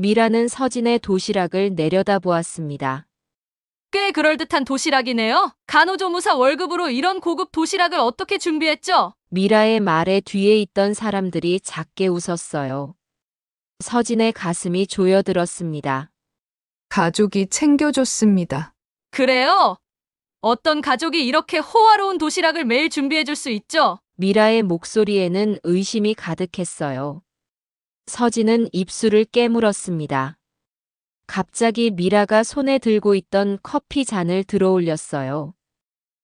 미라는 서진의 도시락을 내려다보았습니다. 꽤 그럴듯한 도시락이네요. 간호조무사 월급으로 이런 고급 도시락을 어떻게 준비했죠? 미라의 말에 뒤에 있던 사람들이 작게 웃었어요. 서진의 가슴이 조여들었습니다. 가족이 챙겨줬습니다. 그래요? 어떤 가족이 이렇게 호화로운 도시락을 매일 준비해줄 수 있죠? 미라의 목소리에는 의심이 가득했어요. 서진은 입술을 깨물었습니다. 갑자기 미라가 손에 들고 있던 커피 잔을 들어올렸어요.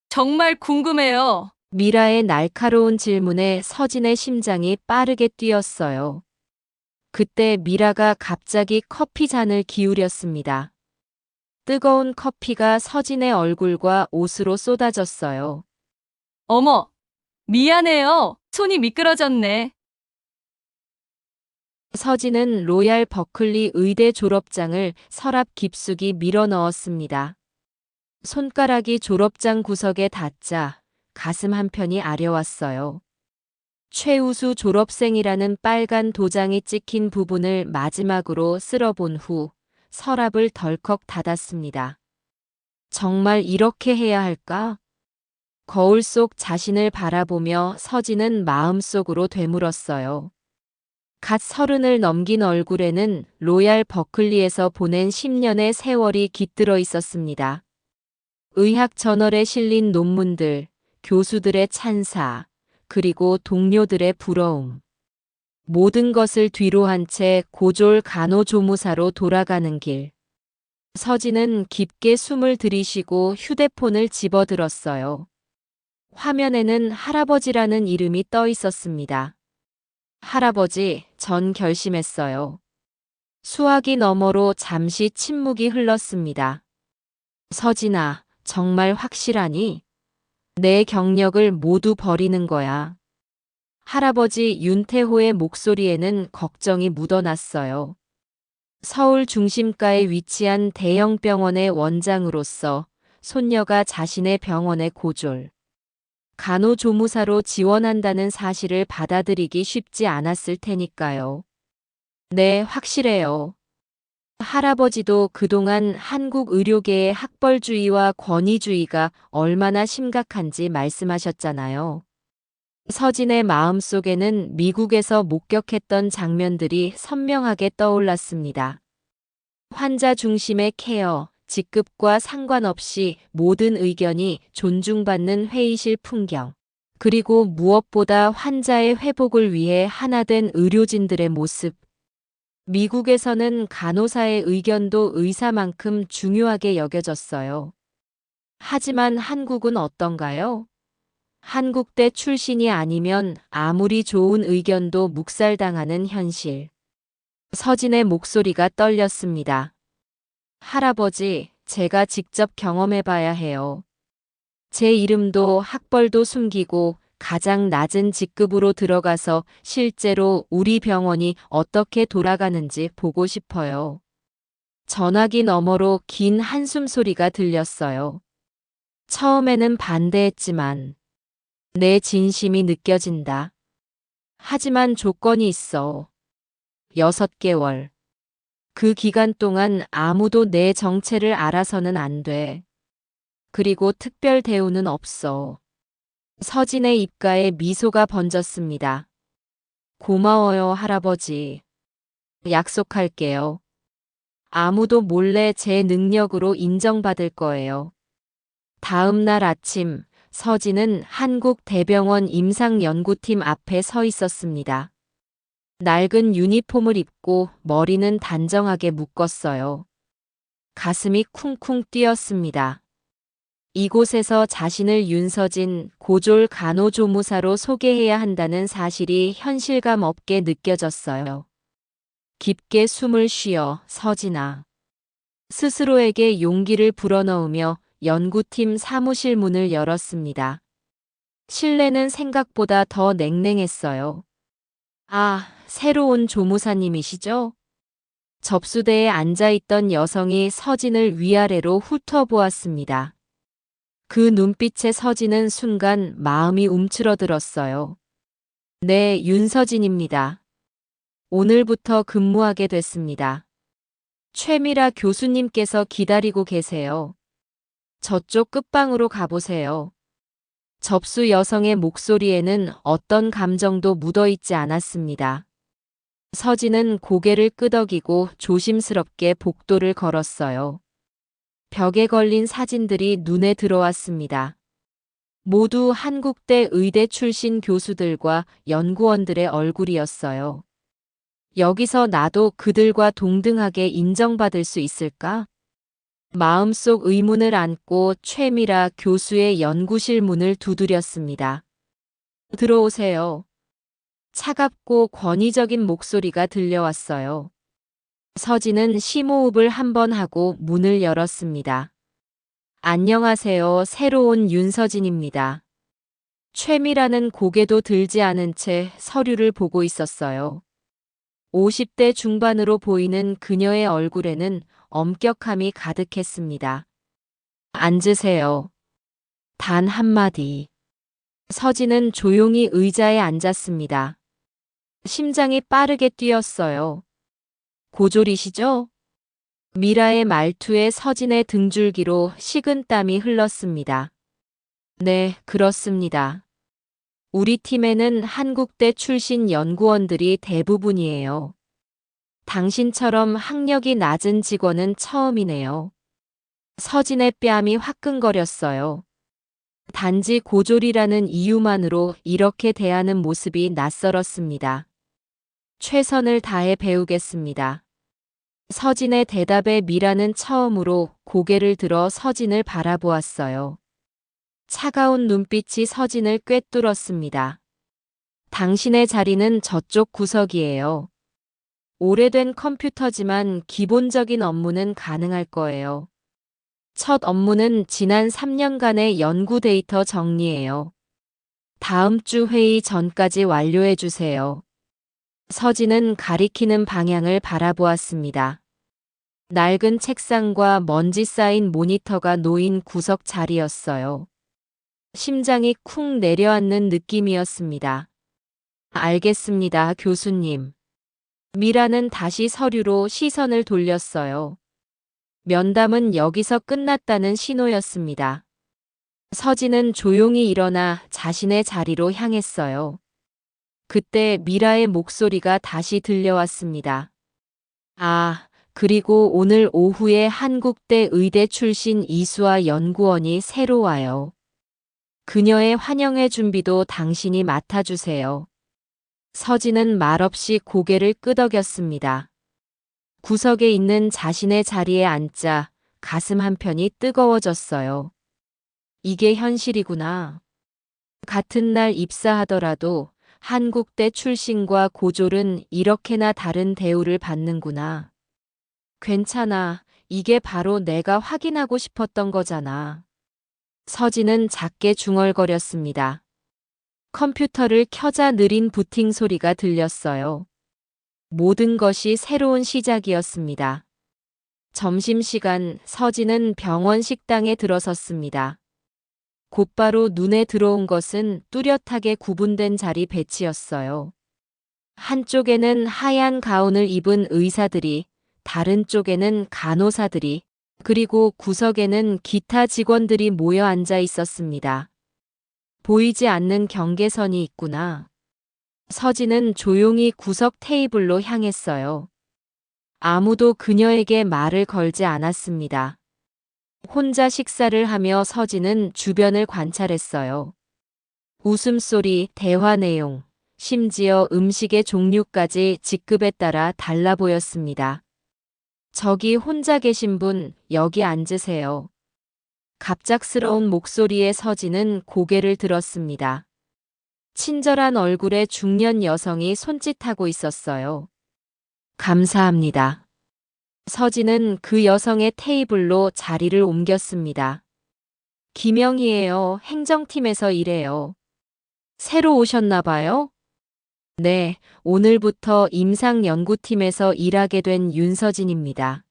정말 궁금해요. 미라의 날카로운 질문에 서진의 심장이 빠르게 뛰었어요. 그때 미라가 갑자기 커피 잔을 기울였습니다. 뜨거운 커피가 서진의 얼굴과 옷으로 쏟아졌어요. 어머, 미안해요. 손이 미끄러졌네. 서진은 로얄 버클리 의대 졸업장을 서랍 깊숙이 밀어 넣었습니다. 손가락이 졸업장 구석에 닿자 가슴 한편이 아려왔어요. 최우수 졸업생이라는 빨간 도장이 찍힌 부분을 마지막으로 쓸어본 후 서랍을 덜컥 닫았습니다. 정말 이렇게 해야 할까? 거울 속 자신을 바라보며 서진은 마음속으로 되물었어요. 갓 30을 넘긴 얼굴에는 로얄 버클리에서 보낸 10년의 세월이 깃들어 있었습니다. 의학 저널에 실린 논문들, 교수들의 찬사, 그리고 동료들의 부러움. 모든 것을 뒤로 한 채 고졸 간호조무사로 돌아가는 길. 서진은 깊게 숨을 들이쉬고 휴대폰을 집어들었어요. 화면에는 할아버지라는 이름이 떠 있었습니다. 할아버지, 전 결심했어요. 수화기 너머로 잠시 침묵이 흘렀습니다. 서진아, 정말 확실하니? 내 경력을 모두 버리는 거야. 할아버지 윤태호의 목소리에는 걱정이 묻어났어요. 서울 중심가에 위치한 대형 병원의 원장으로서 손녀가 자신의 병원의 고졸 간호조무사로 지원한다는 사실을 받아들이기 쉽지 않았을 테니까요. 네, 확실해요. 할아버지도 그동안 한국 의료계의 학벌주의와 권위주의가 얼마나 심각한지 말씀하셨잖아요. 서진의 마음속에는 미국에서 목격했던 장면들이 선명하게 떠올랐습니다. 환자 중심의 케어, 직급과 상관없이 모든 의견이 존중받는 회의실 풍경, 그리고 무엇보다 환자의 회복을 위해 하나된 의료진들의 모습. 미국에서는 간호사의 의견도 의사만큼 중요하게 여겨졌어요. 하지만 한국은 어떤가요? 한국대 출신이 아니면 아무리 좋은 의견도 묵살당하는 현실. 서진의 목소리가 떨렸습니다. 할아버지, 제가 직접 경험해봐야 해요. 제 이름도 학벌도 숨기고 가장 낮은 직급으로 들어가서 실제로 우리 병원이 어떻게 돌아가는지 보고 싶어요. 전화기 너머로 긴 한숨 소리가 들렸어요. 처음에는 반대했지만 내 진심이 느껴진다. 하지만 조건이 있어. 6개월. 그 기간 동안 아무도 내 정체를 알아서는 안 돼. 그리고 특별 대우는 없어. 서진의 입가에 미소가 번졌습니다. 고마워요, 할아버지. 약속할게요. 아무도 몰래 제 능력으로 인정받을 거예요. 다음 날 아침, 서진은 한국대병원 임상연구팀 앞에 서 있었습니다. 낡은 유니폼을 입고 머리는 단정하게 묶었어요. 가슴이 쿵쿵 뛰었습니다. 이곳에서 자신을 윤서진 고졸 간호조무사로 소개해야 한다는 사실이 현실감 없게 느껴졌어요. 깊게 숨을 쉬어 서진아. 스스로에게 용기를 불어넣으며 연구팀 사무실 문을 열었습니다. 실내는 생각보다 더 냉랭했어요. 아, 새로운 조무사님이시죠? 접수대에 앉아있던 여성이 서진을 위아래로 훑어보았습니다. 그 눈빛에 서진은 순간 마음이 움츠러들었어요. 네, 윤서진입니다. 오늘부터 근무하게 됐습니다. 최미라 교수님께서 기다리고 계세요. 저쪽 끝방으로 가보세요. 접수 여성의 목소리에는 어떤 감정도 묻어있지 않았습니다. 서진은 고개를 끄덕이고 조심스럽게 복도를 걸었어요. 벽에 걸린 사진들이 눈에 들어왔습니다. 모두 한국대 의대 출신 교수들과 연구원들의 얼굴이었어요. 여기서 나도 그들과 동등하게 인정받을 수 있을까? 마음속 의문을 안고 최미라 교수의 연구실 문을 두드렸습니다. 들어오세요. 차갑고 권위적인 목소리가 들려왔어요. 서진은 심호흡을 한 번 하고 문을 열었습니다. 안녕하세요. 새로운 윤서진입니다. 최미라는 고개도 들지 않은 채 서류를 보고 있었어요. 50대 중반으로 보이는 그녀의 얼굴에는 엄격함이 가득했습니다. 앉으세요. 단 한마디. 서진은 조용히 의자에 앉았습니다. 심장이 빠르게 뛰었어요. 고졸이시죠? 미라의 말투에 서진의 등줄기로 식은땀이 흘렀습니다. 네, 그렇습니다. 우리 팀에는 한국대 출신 연구원들이 대부분이에요. 당신처럼 학력이 낮은 직원은 처음이네요. 서진의 뺨이 화끈거렸어요. 단지 고졸이라는 이유만으로 이렇게 대하는 모습이 낯설었습니다. 최선을 다해 배우겠습니다. 서진의 대답에 미라는 처음으로 고개를 들어 서진을 바라보았어요. 차가운 눈빛이 서진을 꿰뚫었습니다. 당신의 자리는 저쪽 구석이에요. 오래된 컴퓨터지만 기본적인 업무는 가능할 거예요. 첫 업무는 지난 3년간의 연구 데이터 정리예요. 다음 주 회의 전까지 완료해 주세요. 서진은 가리키는 방향을 바라보았습니다. 낡은 책상과 먼지 쌓인 모니터가 놓인 구석 자리였어요. 심장이 쿵 내려앉는 느낌이었습니다. 알겠습니다, 교수님. 미라는 다시 서류로 시선을 돌렸어요. 면담은 여기서 끝났다는 신호였습니다. 서진은 조용히 일어나 자신의 자리로 향했어요. 그때 미라의 목소리가 다시 들려왔습니다. 아, 그리고 오늘 오후에 한국대 의대 출신 이수아 연구원이 새로 와요. 그녀의 환영회 준비도 당신이 맡아주세요. 서진은 말없이 고개를 끄덕였습니다. 구석에 있는 자신의 자리에 앉자 가슴 한편이 뜨거워졌어요. 이게 현실이구나. 같은 날 입사하더라도 한국대 출신과 고졸은 이렇게나 다른 대우를 받는구나. 괜찮아. 이게 바로 내가 확인하고 싶었던 거잖아. 서진은 작게 중얼거렸습니다. 컴퓨터를 켜자 느린 부팅 소리가 들렸어요. 모든 것이 새로운 시작이었습니다. 점심시간 서진은 병원 식당에 들어섰습니다. 곧바로 눈에 들어온 것은 뚜렷하게 구분된 자리 배치였어요. 한쪽에는 하얀 가운을 입은 의사들이, 다른 쪽에는 간호사들이, 그리고 구석에는 기타 직원들이 모여 앉아 있었습니다. 보이지 않는 경계선이 있구나. 서진은 조용히 구석 테이블로 향했어요. 아무도 그녀에게 말을 걸지 않았습니다. 혼자 식사를 하며 서진은 주변을 관찰했어요. 웃음소리, 대화 내용, 심지어 음식의 종류까지 직급에 따라 달라 보였습니다. 저기 혼자 계신 분, 여기 앉으세요. 갑작스러운 목소리에 서진은 고개를 들었습니다. 친절한 얼굴의 중년 여성이 손짓하고 있었어요. 감사합니다. 서진은 그 여성의 테이블로 자리를 옮겼습니다. 김영희예요. 행정팀에서 일해요. 새로 오셨나 봐요? 네, 오늘부터 임상연구팀에서 일하게 된 윤서진입니다.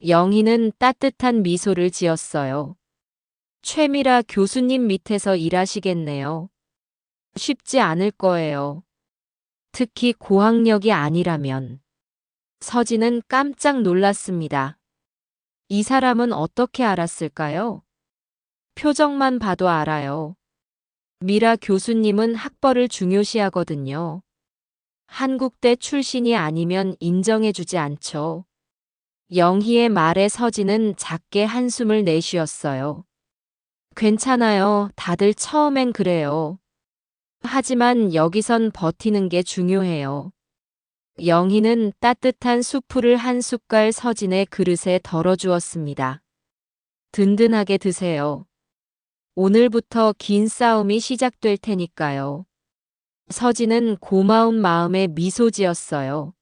영희는 따뜻한 미소를 지었어요. 최미라 교수님 밑에서 일하시겠네요. 쉽지 않을 거예요. 특히 고학력이 아니라면. 서진은 깜짝 놀랐습니다. 이 사람은 어떻게 알았을까요? 표정만 봐도 알아요. 미라 교수님은 학벌을 중요시하거든요. 한국대 출신이 아니면 인정해주지 않죠. 영희의 말에 서진은 작게 한숨을 내쉬었어요. 괜찮아요. 다들 처음엔 그래요. 하지만 여기선 버티는 게 중요해요. 영희는 따뜻한 수프를 한 숟갈 서진의 그릇에 덜어주었습니다. 든든하게 드세요. 오늘부터 긴 싸움이 시작될 테니까요. 서진은 고마운 마음에 미소 지었어요.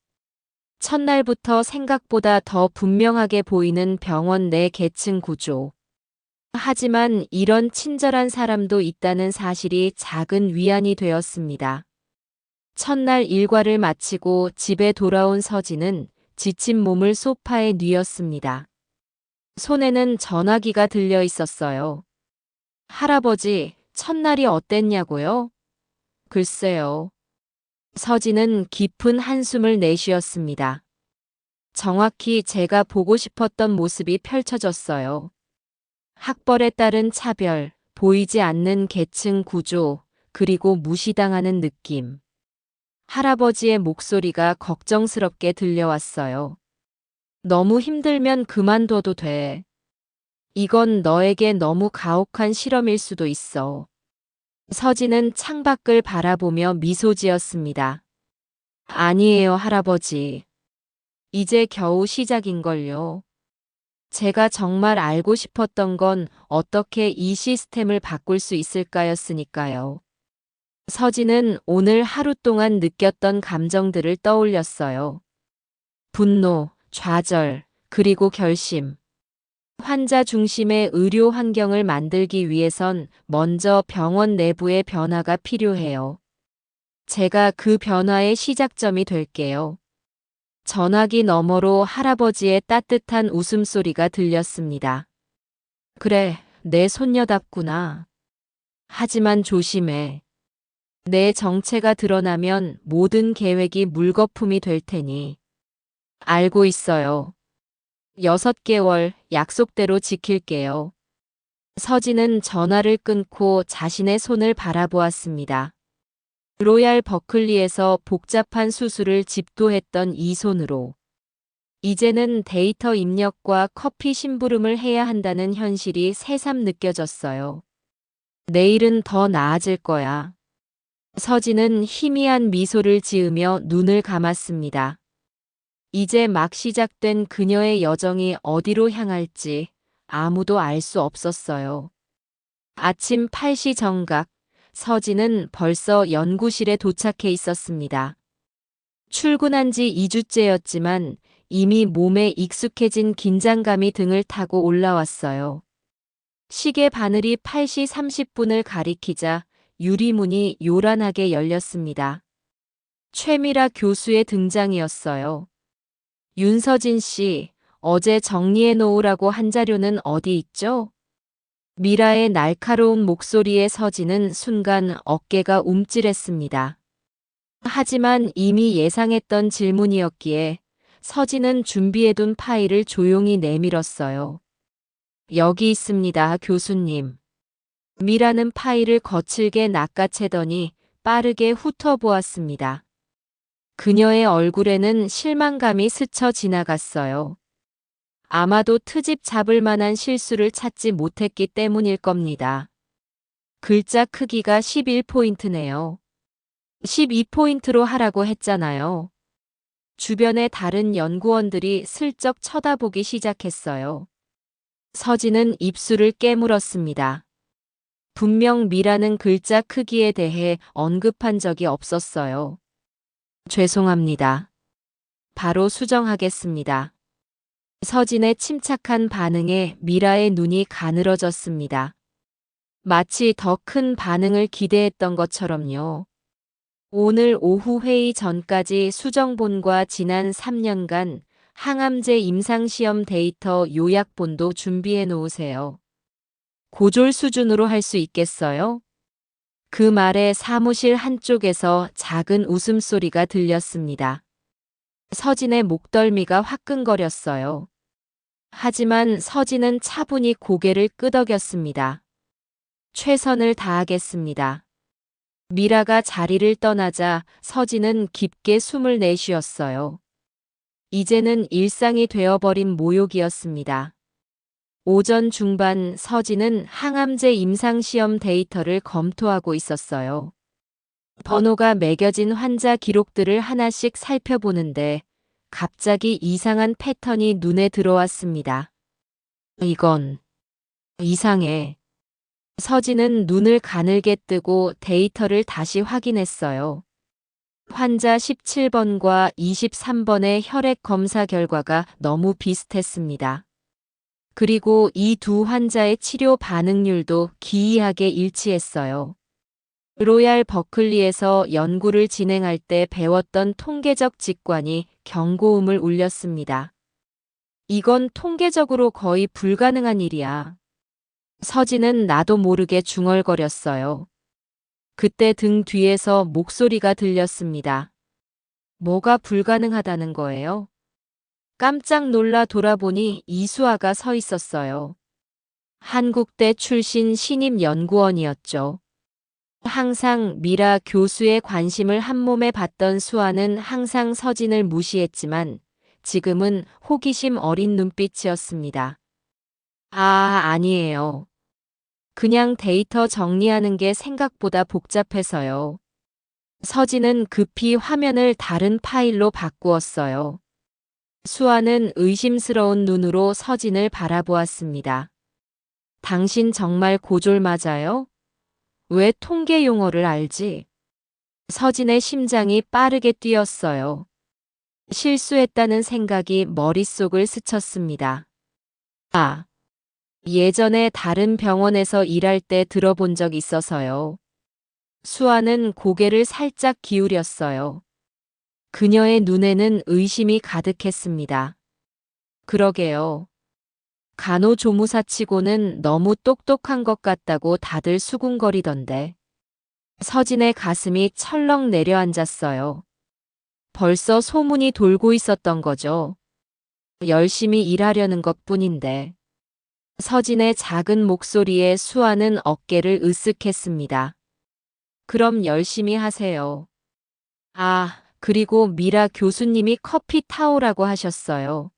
첫날부터 생각보다 더 분명하게 보이는 병원 내 계층 구조. 하지만 이런 친절한 사람도 있다는 사실이 작은 위안이 되었습니다. 첫날 일과를 마치고 집에 돌아온 서진은 지친 몸을 소파에 뉘었습니다. 손에는 전화기가 들려 있었어요. 할아버지, 첫날이 어땠냐고요? 글쎄요. 서진은 깊은 한숨을 내쉬었습니다. 정확히 제가 보고 싶었던 모습이 펼쳐졌어요. 학벌에 따른 차별, 보이지 않는 계층 구조, 그리고 무시당하는 느낌. 할아버지의 목소리가 걱정스럽게 들려왔어요. 너무 힘들면 그만둬도 돼. 이건 너에게 너무 가혹한 실험일 수도 있어. 서진은 창밖을 바라보며 미소 지었습니다. 아니에요, 할아버지. 이제 겨우 시작인걸요. 제가 정말 알고 싶었던 건 어떻게 이 시스템을 바꿀 수 있을까였으니까요. 서진은 오늘 하루 동안 느꼈던 감정들을 떠올렸어요. 분노, 좌절, 그리고 결심. 환자 중심의 의료 환경을 만들기 위해선 먼저 병원 내부의 변화가 필요해요. 제가 그 변화의 시작점이 될게요. 전화기 너머로 할아버지의 따뜻한 웃음소리가 들렸습니다. 그래, 내 손녀답구나. 하지만 조심해. 내 정체가 드러나면 모든 계획이 물거품이 될 테니. 알고 있어요. 6개월 약속대로 지킬게요. 서진은 전화를 끊고 자신의 손을 바라보았습니다. 로얄 버클리에서 복잡한 수술을 집도했던 이 손으로. 이제는 데이터 입력과 커피 심부름을 해야 한다는 현실이 새삼 느껴졌어요. 내일은 더 나아질 거야. 서진은 희미한 미소를 지으며 눈을 감았습니다. 이제 막 시작된 그녀의 여정이 어디로 향할지 아무도 알 수 없었어요. 아침 8시 정각, 서진은 벌써 연구실에 도착해 있었습니다. 출근한 지 2주째였지만 이미 몸에 익숙해진 긴장감이 등을 타고 올라왔어요. 시계 바늘이 8시 30분을 가리키자 유리문이 요란하게 열렸습니다. 최미라 교수의 등장이었어요. 윤서진 씨, 어제 정리해 놓으라고 한 자료는 어디 있죠? 미라의 날카로운 목소리에 서진은 순간 어깨가 움찔했습니다. 하지만 이미 예상했던 질문이었기에 서진은 준비해둔 파일을 조용히 내밀었어요. 여기 있습니다, 교수님. 미라는 파일을 거칠게 낚아채더니 빠르게 훑어보았습니다. 그녀의 얼굴에는 실망감이 스쳐 지나갔어요. 아마도 트집 잡을 만한 실수를 찾지 못했기 때문일 겁니다. 글자 크기가 11포인트네요. 12포인트로 하라고 했잖아요. 주변의 다른 연구원들이 슬쩍 쳐다보기 시작했어요. 서진은 입술을 깨물었습니다. 분명 미라는 글자 크기에 대해 언급한 적이 없었어요. 죄송합니다. 바로 수정하겠습니다. 서진의 침착한 반응에 미라의 눈이 가늘어졌습니다. 마치 더 큰 반응을 기대했던 것처럼요. 오늘 오후 회의 전까지 수정본과 지난 3년간 항암제 임상시험 데이터 요약본도 준비해 놓으세요. 고졸 수준으로 할 수 있겠어요? 그 말에 사무실 한쪽에서 작은 웃음소리가 들렸습니다. 서진의 목덜미가 화끈거렸어요. 하지만 서진은 차분히 고개를 끄덕였습니다. 최선을 다하겠습니다. 미라가 자리를 떠나자 서진은 깊게 숨을 내쉬었어요. 이제는 일상이 되어버린 모욕이었습니다. 오전 중반 서진은 항암제 임상시험 데이터를 검토하고 있었어요. 번호가 매겨진 환자 기록들을 하나씩 살펴보는데 갑자기 이상한 패턴이 눈에 들어왔습니다. 이건 이상해. 서진은 눈을 가늘게 뜨고 데이터를 다시 확인했어요. 환자 17번과 23번의 혈액 검사 결과가 너무 비슷했습니다. 그리고 이 두 환자의 치료 반응률도 기이하게 일치했어요. 로얄 버클리에서 연구를 진행할 때 배웠던 통계적 직관이 경고음을 울렸습니다. 이건 통계적으로 거의 불가능한 일이야. 서진은 나도 모르게 중얼거렸어요. 그때 등 뒤에서 목소리가 들렸습니다. 뭐가 불가능하다는 거예요? 깜짝 놀라 돌아보니 이수아가 서 있었어요. 한국대 출신 신입 연구원이었죠. 항상 미라 교수의 관심을 한몸에 받던 수아는 항상 서진을 무시했지만 지금은 호기심 어린 눈빛이었습니다. 아니에요. 그냥 데이터 정리하는 게 생각보다 복잡해서요. 서진은 급히 화면을 다른 파일로 바꾸었어요. 수아는 의심스러운 눈으로 서진을 바라보았습니다. 당신 정말 고졸 맞아요? 왜 통계 용어를 알지? 서진의 심장이 빠르게 뛰었어요. 실수했다는 생각이 머릿속을 스쳤습니다. 예전에 다른 병원에서 일할 때 들어본 적 있어서요. 수아는 고개를 살짝 기울였어요. 그녀의 눈에는 의심이 가득했습니다. 그러게요. 간호조무사치고는 너무 똑똑한 것 같다고 다들 수군거리던데. 서진의 가슴이 철렁 내려앉았어요. 벌써 소문이 돌고 있었던 거죠. 열심히 일하려는 것뿐인데. 서진의 작은 목소리에 수아는 어깨를 으쓱했습니다. 그럼 열심히 하세요. 그리고 미라 교수님이 커피 타오라고 하셨어요.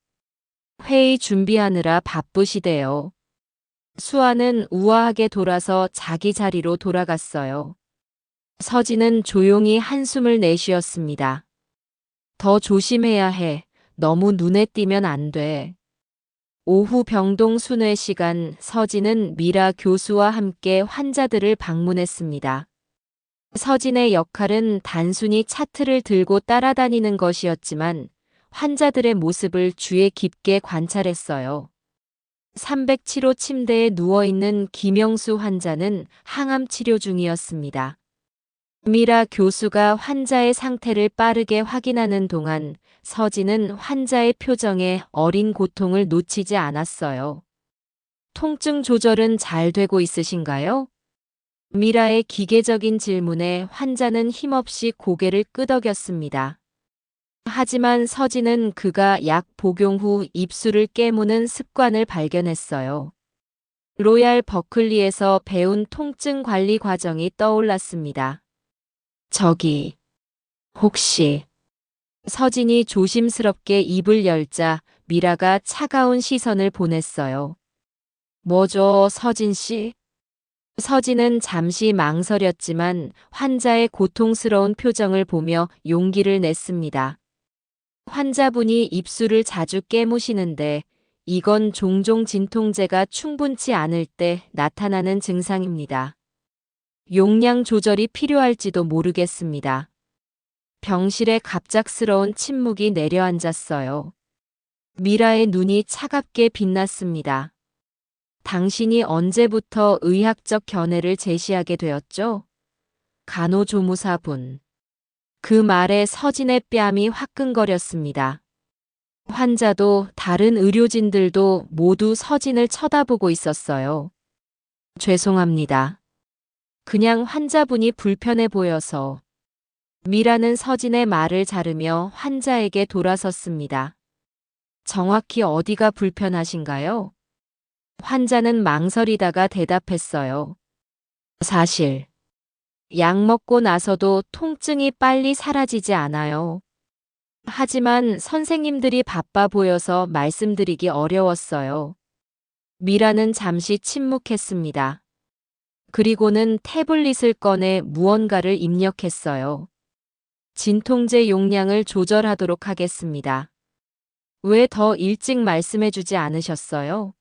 회의 준비하느라 바쁘시대요. 수아는 우아하게 돌아서 자기 자리로 돌아갔어요. 서진은 조용히 한숨을 내쉬었습니다. 더 조심해야 해. 너무 눈에 띄면 안 돼. 오후 병동 순회 시간 서진은 미라 교수와 함께 환자들을 방문했습니다. 서진의 역할은 단순히 차트를 들고 따라다니는 것이었지만 환자들의 모습을 주의 깊게 관찰했어요. 307호 침대에 누워있는 김영수 환자는 항암 치료 중이었습니다. 미라 교수가 환자의 상태를 빠르게 확인하는 동안 서진은 환자의 표정에 어린 고통을 놓치지 않았어요. 통증 조절은 잘 되고 있으신가요? 미라의 기계적인 질문에 환자는 힘없이 고개를 끄덕였습니다. 하지만 서진은 그가 약 복용 후 입술을 깨무는 습관을 발견했어요. 로얄 버클리에서 배운 통증 관리 과정이 떠올랐습니다. 혹시 서진이 조심스럽게 입을 열자 미라가 차가운 시선을 보냈어요. 뭐죠, 서진 씨? 서진은 잠시 망설였지만 환자의 고통스러운 표정을 보며 용기를 냈습니다. 환자분이 입술을 자주 깨무시는데 이건 종종 진통제가 충분치 않을 때 나타나는 증상입니다. 용량 조절이 필요할지도 모르겠습니다. 병실에 갑작스러운 침묵이 내려앉았어요. 미라의 눈이 차갑게 빛났습니다. 당신이 언제부터 의학적 견해를 제시하게 되었죠? 간호조무사분. 그 말에 서진의 뺨이 화끈거렸습니다. 환자도 다른 의료진들도 모두 서진을 쳐다보고 있었어요. 죄송합니다. 그냥 환자분이 불편해 보여서. 미라는 서진의 말을 자르며 환자에게 돌아섰습니다. 정확히 어디가 불편하신가요? 환자는 망설이다가 대답했어요. 사실, 약 먹고 나서도 통증이 빨리 사라지지 않아요. 하지만 선생님들이 바빠 보여서 말씀드리기 어려웠어요. 미라는 잠시 침묵했습니다. 그리고는 태블릿을 꺼내 무언가를 입력했어요. 진통제 용량을 조절하도록 하겠습니다. 왜 더 일찍 말씀해주지 않으셨어요?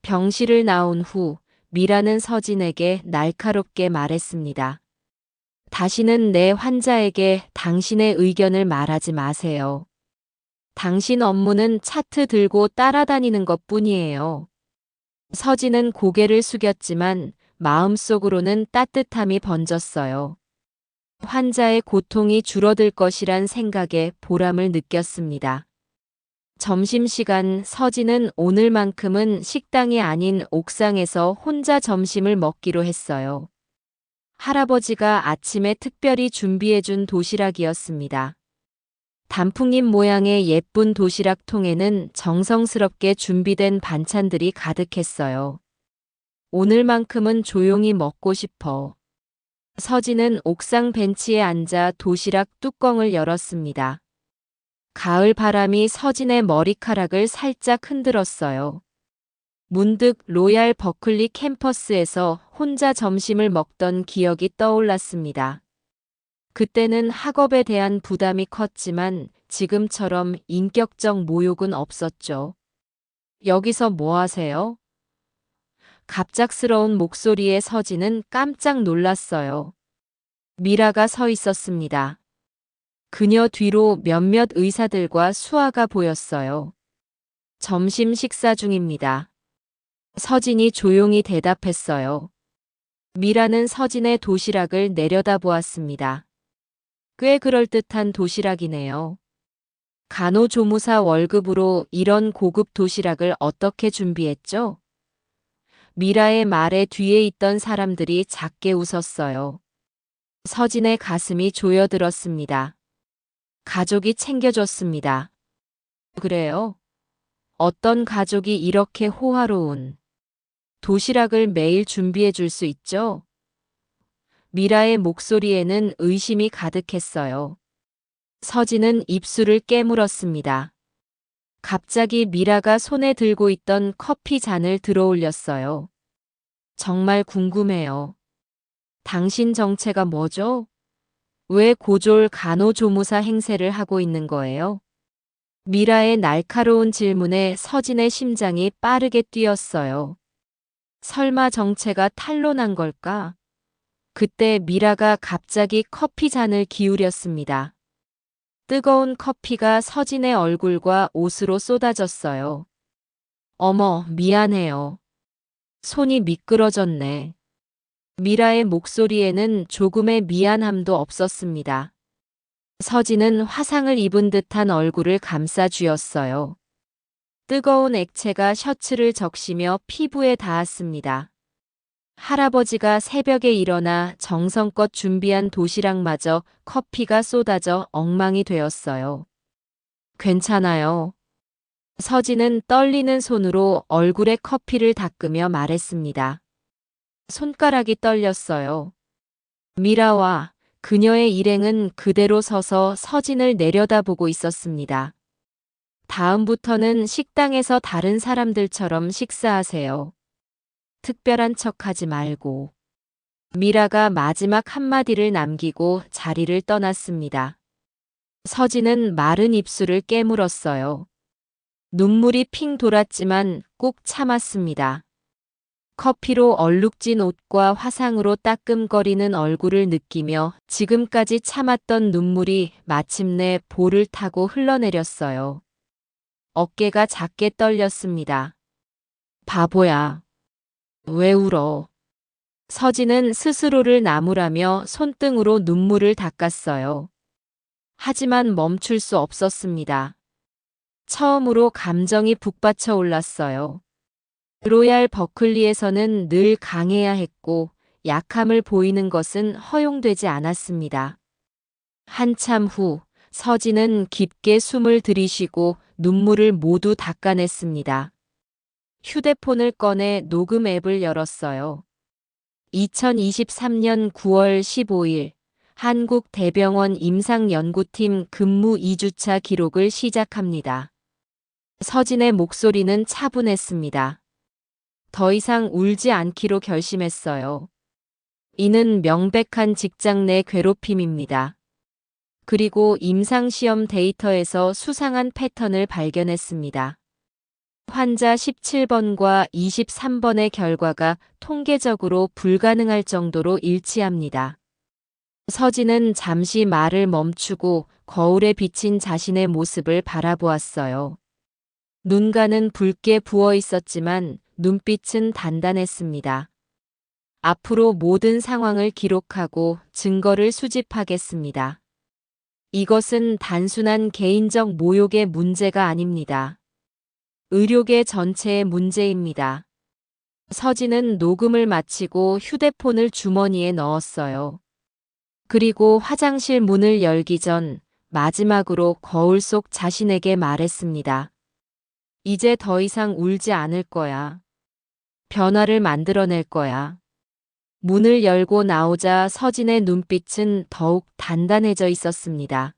병실을 나온 후 미라는 서진에게 날카롭게 말했습니다. 다시는 내 환자에게 당신의 의견을 말하지 마세요. 당신 업무는 차트 들고 따라다니는 것 뿐이에요. 서진은 고개를 숙였지만 마음속으로는 따뜻함이 번졌어요. 환자의 고통이 줄어들 것이란 생각에 보람을 느꼈습니다. 점심시간 서진은 오늘만큼은 식당이 아닌 옥상에서 혼자 점심을 먹기로 했어요. 할아버지가 아침에 특별히 준비해준 도시락이었습니다. 단풍잎 모양의 예쁜 도시락 통에는 정성스럽게 준비된 반찬들이 가득했어요. 오늘만큼은 조용히 먹고 싶어. 서진은 옥상 벤치에 앉아 도시락 뚜껑을 열었습니다. 가을 바람이 서진의 머리카락을 살짝 흔들었어요. 문득 로얄 버클리 캠퍼스에서 혼자 점심을 먹던 기억이 떠올랐습니다. 그때는 학업에 대한 부담이 컸지만 지금처럼 인격적 모욕은 없었죠. 여기서 뭐 하세요? 갑작스러운 목소리에 서진은 깜짝 놀랐어요. 미라가 서 있었습니다. 그녀 뒤로 몇몇 의사들과 수하가 보였어요. 점심 식사 중입니다. 서진이 조용히 대답했어요. 미라는 서진의 도시락을 내려다보았습니다. 꽤 그럴듯한 도시락이네요. 간호조무사 월급으로 이런 고급 도시락을 어떻게 준비했죠? 미라의 말에 뒤에 있던 사람들이 작게 웃었어요. 서진의 가슴이 조여들었습니다. 가족이 챙겨줬습니다. 그래요? 어떤 가족이 이렇게 호화로운 도시락을 매일 준비해 줄 수 있죠? 미라의 목소리에는 의심이 가득했어요. 서진은 입술을 깨물었습니다. 갑자기 미라가 손에 들고 있던 커피 잔을 들어올렸어요. 정말 궁금해요. 당신 정체가 뭐죠? 왜 고졸 간호조무사 행세를 하고 있는 거예요? 미라의 날카로운 질문에 서진의 심장이 빠르게 뛰었어요. 설마 정체가 탄로난 걸까? 그때 미라가 갑자기 커피 잔을 기울였습니다. 뜨거운 커피가 서진의 얼굴과 옷으로 쏟아졌어요. 어머, 미안해요. 손이 미끄러졌네. 미라의 목소리에는 조금의 미안함도 없었습니다. 서진은 화상을 입은 듯한 얼굴을 감싸 쥐었어요. 뜨거운 액체가 셔츠를 적시며 피부에 닿았습니다. 할아버지가 새벽에 일어나 정성껏 준비한 도시락마저 커피가 쏟아져 엉망이 되었어요. 괜찮아요. 서진은 떨리는 손으로 얼굴에 커피를 닦으며 말했습니다. 손가락이 떨렸어요. 미라와 그녀의 일행은 그대로 서서 서진을 내려다보고 있었습니다. 다음부터는 식당에서 다른 사람들처럼 식사하세요. 특별한 척하지 말고. 미라가 마지막 한마디를 남기고 자리를 떠났습니다. 서진은 마른 입술을 깨물었어요. 눈물이 핑 돌았지만 꾹 참았습니다. 커피로 얼룩진 옷과 화상으로 따끔거리는 얼굴을 느끼며 지금까지 참았던 눈물이 마침내 볼을 타고 흘러내렸어요. 어깨가 작게 떨렸습니다. 바보야. 왜 울어? 서진은 스스로를 나무라며 손등으로 눈물을 닦았어요. 하지만 멈출 수 없었습니다. 처음으로 감정이 북받쳐 올랐어요. 로얄 버클리에서는 늘 강해야 했고 약함을 보이는 것은 허용되지 않았습니다. 한참 후 서진은 깊게 숨을 들이쉬고 눈물을 모두 닦아냈습니다. 휴대폰을 꺼내 녹음 앱을 열었어요. 2023년 9월 15일 한국대병원 임상연구팀 근무 2주차 기록을 시작합니다. 서진의 목소리는 차분했습니다. 더 이상 울지 않기로 결심했어요. 이는 명백한 직장 내 괴롭힘입니다. 그리고 임상시험 데이터에서 수상한 패턴을 발견했습니다. 환자 17번과 23번의 결과가 통계적으로 불가능할 정도로 일치합니다. 서진은 잠시 말을 멈추고 거울에 비친 자신의 모습을 바라보았어요. 눈가는 붉게 부어 있었지만 눈빛은 단단했습니다. 앞으로 모든 상황을 기록하고 증거를 수집하겠습니다. 이것은 단순한 개인적 모욕의 문제가 아닙니다. 의료계 전체의 문제입니다. 서진은 녹음을 마치고 휴대폰을 주머니에 넣었어요. 그리고 화장실 문을 열기 전 마지막으로 거울 속 자신에게 말했습니다. 이제 더 이상 울지 않을 거야. 변화를 만들어낼 거야. 문을 열고 나오자 서진의 눈빛은 더욱 단단해져 있었습니다.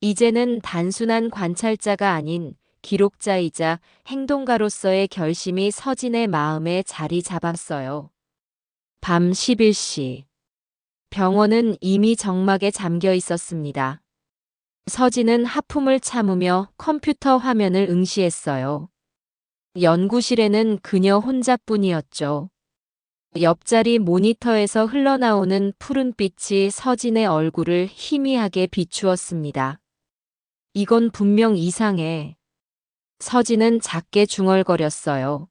이제는 단순한 관찰자가 아닌 기록자이자 행동가로서의 결심이 서진의 마음에 자리 잡았어요. 밤 11시. 병원은 이미 정막에 잠겨 있었습니다. 서진은 하품을 참으며 컴퓨터 화면을 응시했어요. 연구실에는 그녀 혼자뿐이었죠. 옆자리 모니터에서 흘러나오는 푸른빛이 서진의 얼굴을 희미하게 비추었습니다. 이건 분명 이상해. 서진은 작게 중얼거렸어요.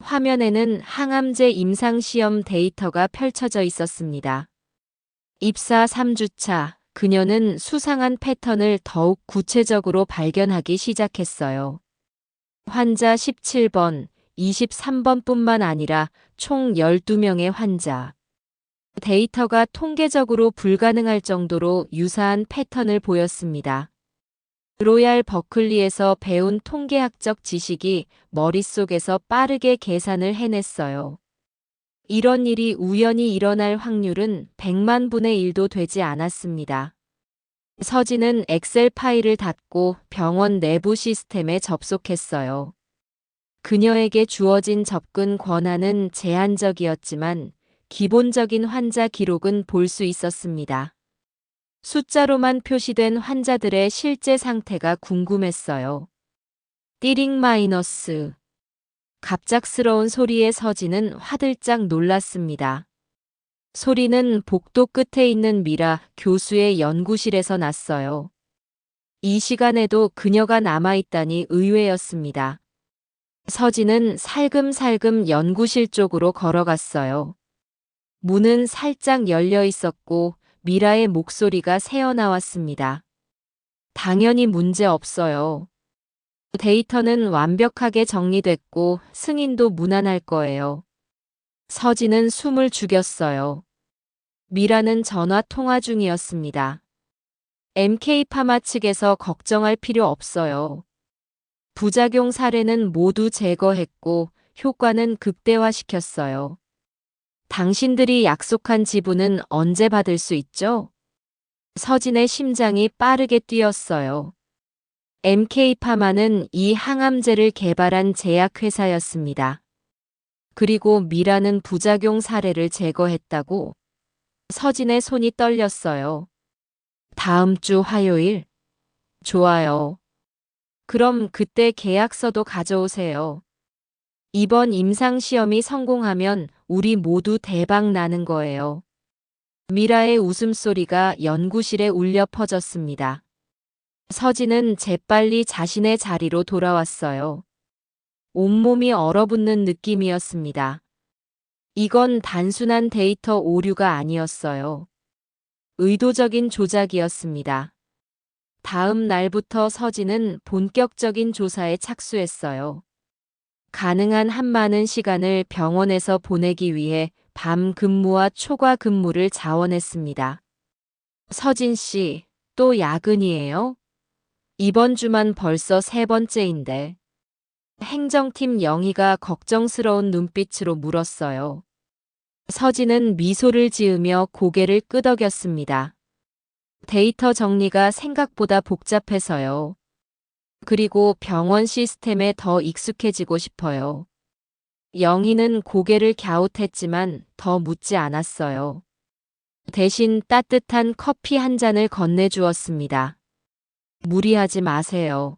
화면에는 항암제 임상시험 데이터가 펼쳐져 있었습니다. 입사 3주차, 그녀는 수상한 패턴을 더욱 구체적으로 발견하기 시작했어요. 환자 17번, 23번뿐만 아니라 총 12명의 환자. 데이터가 통계적으로 불가능할 정도로 유사한 패턴을 보였습니다. 로얄 버클리에서 배운 통계학적 지식이 머릿속에서 빠르게 계산을 해냈어요. 이런 일이 우연히 일어날 확률은 100만 분의 1도 되지 않았습니다. 서진은 엑셀 파일을 닫고 병원 내부 시스템에 접속했어요. 그녀에게 주어진 접근 권한은 제한적이었지만 기본적인 환자 기록은 볼 수 있었습니다. 숫자로만 표시된 환자들의 실제 상태가 궁금했어요. 띠링 마이너스. 갑작스러운 소리에 서진은 화들짝 놀랐습니다. 소리는 복도 끝에 있는 미라 교수의 연구실에서 났어요. 이 시간에도 그녀가 남아있다니 의외였습니다. 서진은 살금살금 연구실 쪽으로 걸어갔어요. 문은 살짝 열려 있었고 미라의 목소리가 새어나왔습니다. 당연히 문제 없어요. 데이터는 완벽하게 정리됐고 승인도 무난할 거예요. 서진은 숨을 죽였어요. 미라는 전화 통화 중이었습니다. MK파마 측에서 걱정할 필요 없어요. 부작용 사례는 모두 제거했고 효과는 극대화시켰어요. 당신들이 약속한 지분은 언제 받을 수 있죠? 서진의 심장이 빠르게 뛰었어요. MK파마는 이 항암제를 개발한 제약회사였습니다. 그리고 미라는 부작용 사례를 제거했다고? 서진의 손이 떨렸어요. 다음 주 화요일? 좋아요. 그럼 그때 계약서도 가져오세요. 이번 임상시험이 성공하면 우리 모두 대박 나는 거예요. 미라의 웃음소리가 연구실에 울려 퍼졌습니다. 서진은 재빨리 자신의 자리로 돌아왔어요. 온몸이 얼어붙는 느낌이었습니다. 이건 단순한 데이터 오류가 아니었어요. 의도적인 조작이었습니다. 다음 날부터 서진은 본격적인 조사에 착수했어요. 가능한 한 많은 시간을 병원에서 보내기 위해 밤 근무와 초과 근무를 자원했습니다. 서진 씨, 또 야근이에요? 이번 주만 벌써 3번째인데. 행정팀 영희가 걱정스러운 눈빛으로 물었어요. 서진은 미소를 지으며 고개를 끄덕였습니다. 데이터 정리가 생각보다 복잡해서요. 그리고 병원 시스템에 더 익숙해지고 싶어요. 영희는 고개를 갸웃했지만 더 묻지 않았어요. 대신 따뜻한 커피 한 잔을 건네주었습니다. 무리하지 마세요.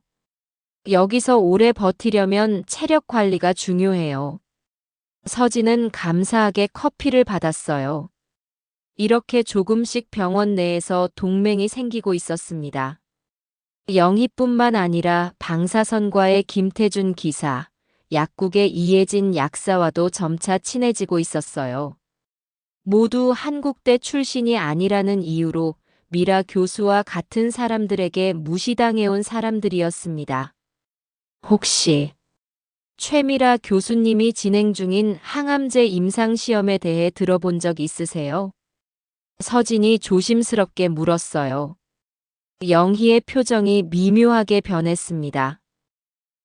여기서 오래 버티려면 체력 관리가 중요해요. 서진은 감사하게 커피를 받았어요. 이렇게 조금씩 병원 내에서 동맹이 생기고 있었습니다. 영희뿐만 아니라 방사선과의 김태준 기사, 약국의 이혜진 약사와도 점차 친해지고 있었어요. 모두 한국대 출신이 아니라는 이유로 미라 교수와 같은 사람들에게 무시당해온 사람들이었습니다. 혹시 최미라 교수님이 진행 중인 항암제 임상시험에 대해 들어본 적 있으세요? 서진이 조심스럽게 물었어요. 영희의 표정이 미묘하게 변했습니다.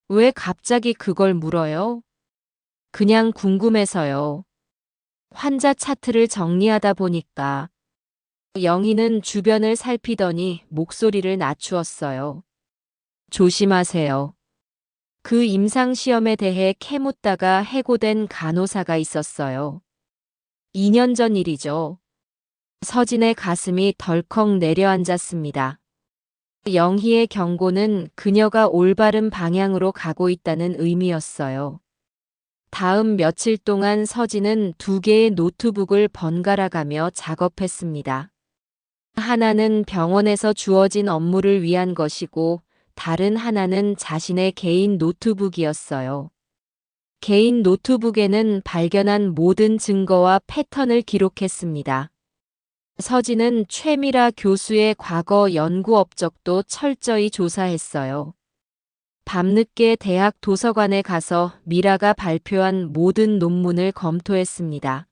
왜 갑자기 그걸 물어요? 그냥 궁금해서요. 환자 차트를 정리하다 보니까 영희는 주변을 살피더니 목소리를 낮추었어요. 조심하세요. 그 임상시험에 대해 캐묻다가 해고된 간호사가 있었어요. 2년 전 일이죠. 서진의 가슴이 덜컥 내려앉았습니다. 영희의 경고는 그녀가 올바른 방향으로 가고 있다는 의미였어요. 다음 며칠 동안 서진은 2개의 노트북을 번갈아 가며 작업했습니다. 하나는 병원에서 주어진 업무를 위한 것이고 다른 하나는 자신의 개인 노트북이었어요. 개인 노트북에는 발견한 모든 증거와 패턴을 기록했습니다. 서진은 최미라 교수의 과거 연구 업적도 철저히 조사했어요. 밤늦게 대학 도서관에 가서 미라가 발표한 모든 논문을 검토했습니다.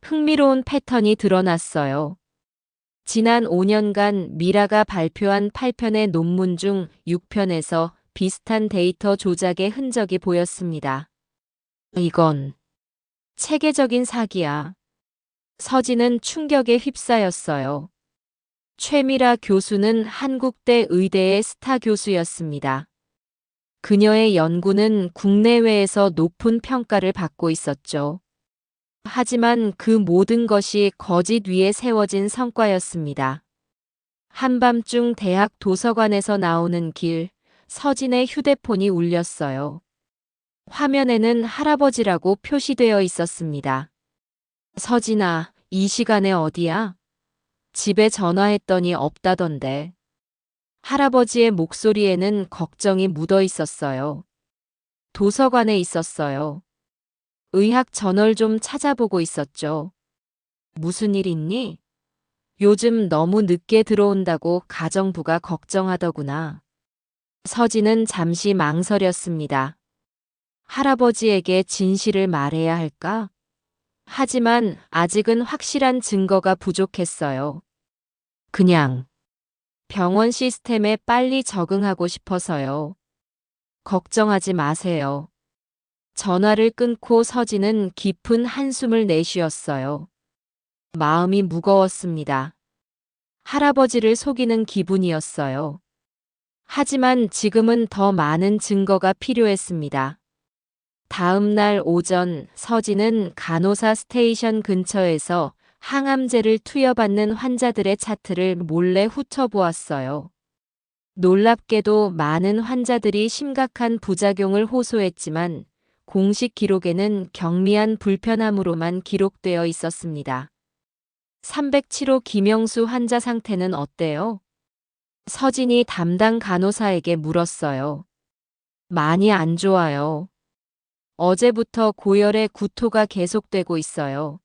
흥미로운 패턴이 드러났어요. 지난 5년간 미라가 발표한 8편의 논문 중 6편에서 비슷한 데이터 조작의 흔적이 보였습니다. 이건 체계적인 사기야. 서진은 충격에 휩싸였어요. 최미라 교수는 한국대 의대의 스타 교수였습니다. 그녀의 연구는 국내외에서 높은 평가를 받고 있었죠. 하지만 그 모든 것이 거짓 위에 세워진 성과였습니다. 한밤중 대학 도서관에서 나오는 길, 서진의 휴대폰이 울렸어요. 화면에는 할아버지라고 표시되어 있었습니다. 서진아, 이 시간에 어디야? 집에 전화했더니 없다던데. 할아버지의 목소리에는 걱정이 묻어 있었어요. 도서관에 있었어요. 의학 저널 좀 찾아보고 있었죠. 무슨 일 있니? 요즘 너무 늦게 들어온다고 가정부가 걱정하더구나. 서진은 잠시 망설였습니다. 할아버지에게 진실을 말해야 할까? 하지만 아직은 확실한 증거가 부족했어요. 그냥 병원 시스템에 빨리 적응하고 싶어서요. 걱정하지 마세요. 전화를 끊고 서진은 깊은 한숨을 내쉬었어요. 마음이 무거웠습니다. 할아버지를 속이는 기분이었어요. 하지만 지금은 더 많은 증거가 필요했습니다. 다음 날 오전 서진은 간호사 스테이션 근처에서 항암제를 투여받는 환자들의 차트를 몰래 훑어보았어요. 놀랍게도 많은 환자들이 심각한 부작용을 호소했지만 공식 기록에는 경미한 불편함으로만 기록되어 있었습니다. 307호 김영수 환자 상태는 어때요? 서진이 담당 간호사에게 물었어요. 많이 안 좋아요. 어제부터 고열의 구토가 계속되고 있어요.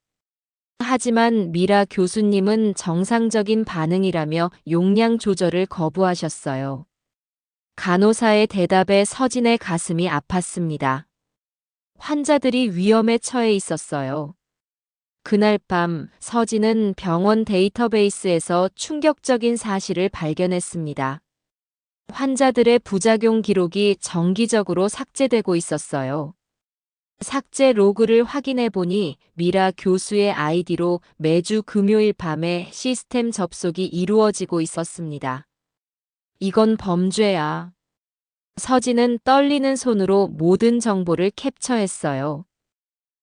하지만 미라 교수님은 정상적인 반응이라며 용량 조절을 거부하셨어요. 간호사의 대답에 서진의 가슴이 아팠습니다. 환자들이 위험에 처해 있었어요. 그날 밤 서진은 병원 데이터베이스에서 충격적인 사실을 발견했습니다. 환자들의 부작용 기록이 정기적으로 삭제되고 있었어요. 삭제 로그를 확인해 보니 미라 교수의 아이디로 매주 금요일 밤에 시스템 접속이 이루어지고 있었습니다. 이건 범죄야. 서진은 떨리는 손으로 모든 정보를 캡처했어요.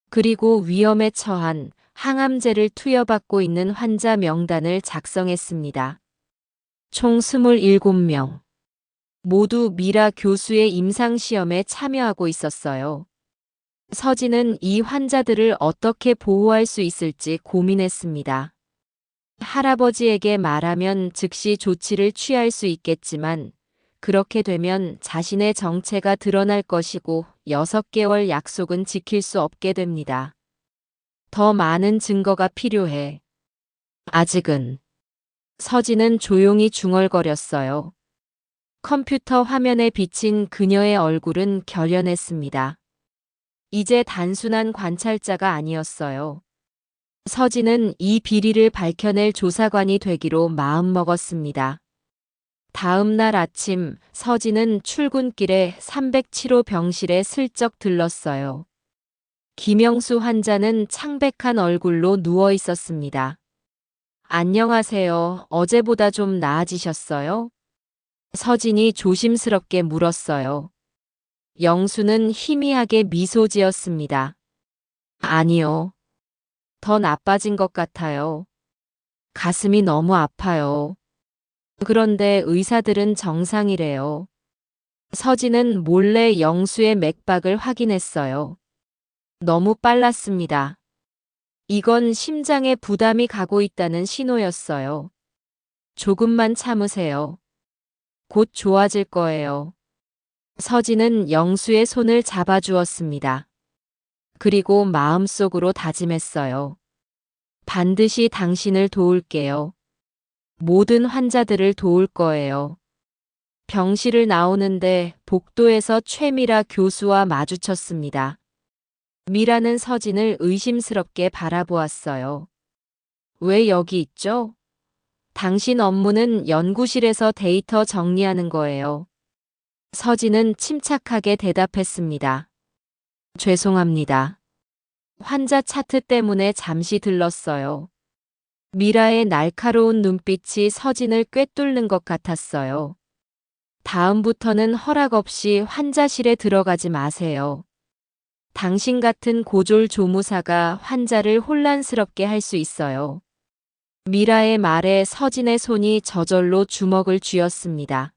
그리고 위험에 처한 항암제를 투여받고 있는 환자 명단을 작성했습니다. 총 27명. 모두 미라 교수의 임상시험에 참여하고 있었어요. 서진은 이 환자들을 어떻게 보호할 수 있을지 고민했습니다. 할아버지에게 말하면 즉시 조치를 취할 수 있겠지만 그렇게 되면 자신의 정체가 드러날 것이고 6개월 약속은 지킬 수 없게 됩니다. 더 많은 증거가 필요해. 아직은. 서진은 조용히 중얼거렸어요. 컴퓨터 화면에 비친 그녀의 얼굴은 결연했습니다. 이제 단순한 관찰자가 아니었어요. 서진은 이 비리를 밝혀낼 조사관이 되기로 마음먹었습니다. 다음 날 아침 서진은 출근길에 307호 병실에 슬쩍 들렀어요. 김영수 환자는 창백한 얼굴로 누워 있었습니다. 안녕하세요. 어제보다 좀 나아지셨어요? 서진이 조심스럽게 물었어요. 영수는 희미하게 미소 지었습니다. 아니요. 더 나빠진 것 같아요. 가슴이 너무 아파요. 그런데 의사들은 정상이래요. 서진은 몰래 영수의 맥박을 확인했어요. 너무 빨랐습니다. 이건 심장에 부담이 가고 있다는 신호였어요. 조금만 참으세요. 곧 좋아질 거예요. 서진은 영수의 손을 잡아주었습니다. 그리고 마음속으로 다짐했어요. 반드시 당신을 도울게요. 모든 환자들을 도울 거예요. 병실을 나오는데 복도에서 최미라 교수와 마주쳤습니다. 미라는 서진을 의심스럽게 바라보았어요. 왜 여기 있죠? 당신 업무는 연구실에서 데이터 정리하는 거예요. 서진은 침착하게 대답했습니다. 죄송합니다. 환자 차트 때문에 잠시 들렀어요. 미라의 날카로운 눈빛이 서진을 꿰뚫는 것 같았어요. 다음부터는 허락 없이 환자실에 들어가지 마세요. 당신 같은 고졸 조무사가 환자를 혼란스럽게 할 수 있어요. 미라의 말에 서진의 손이 저절로 주먹을 쥐었습니다.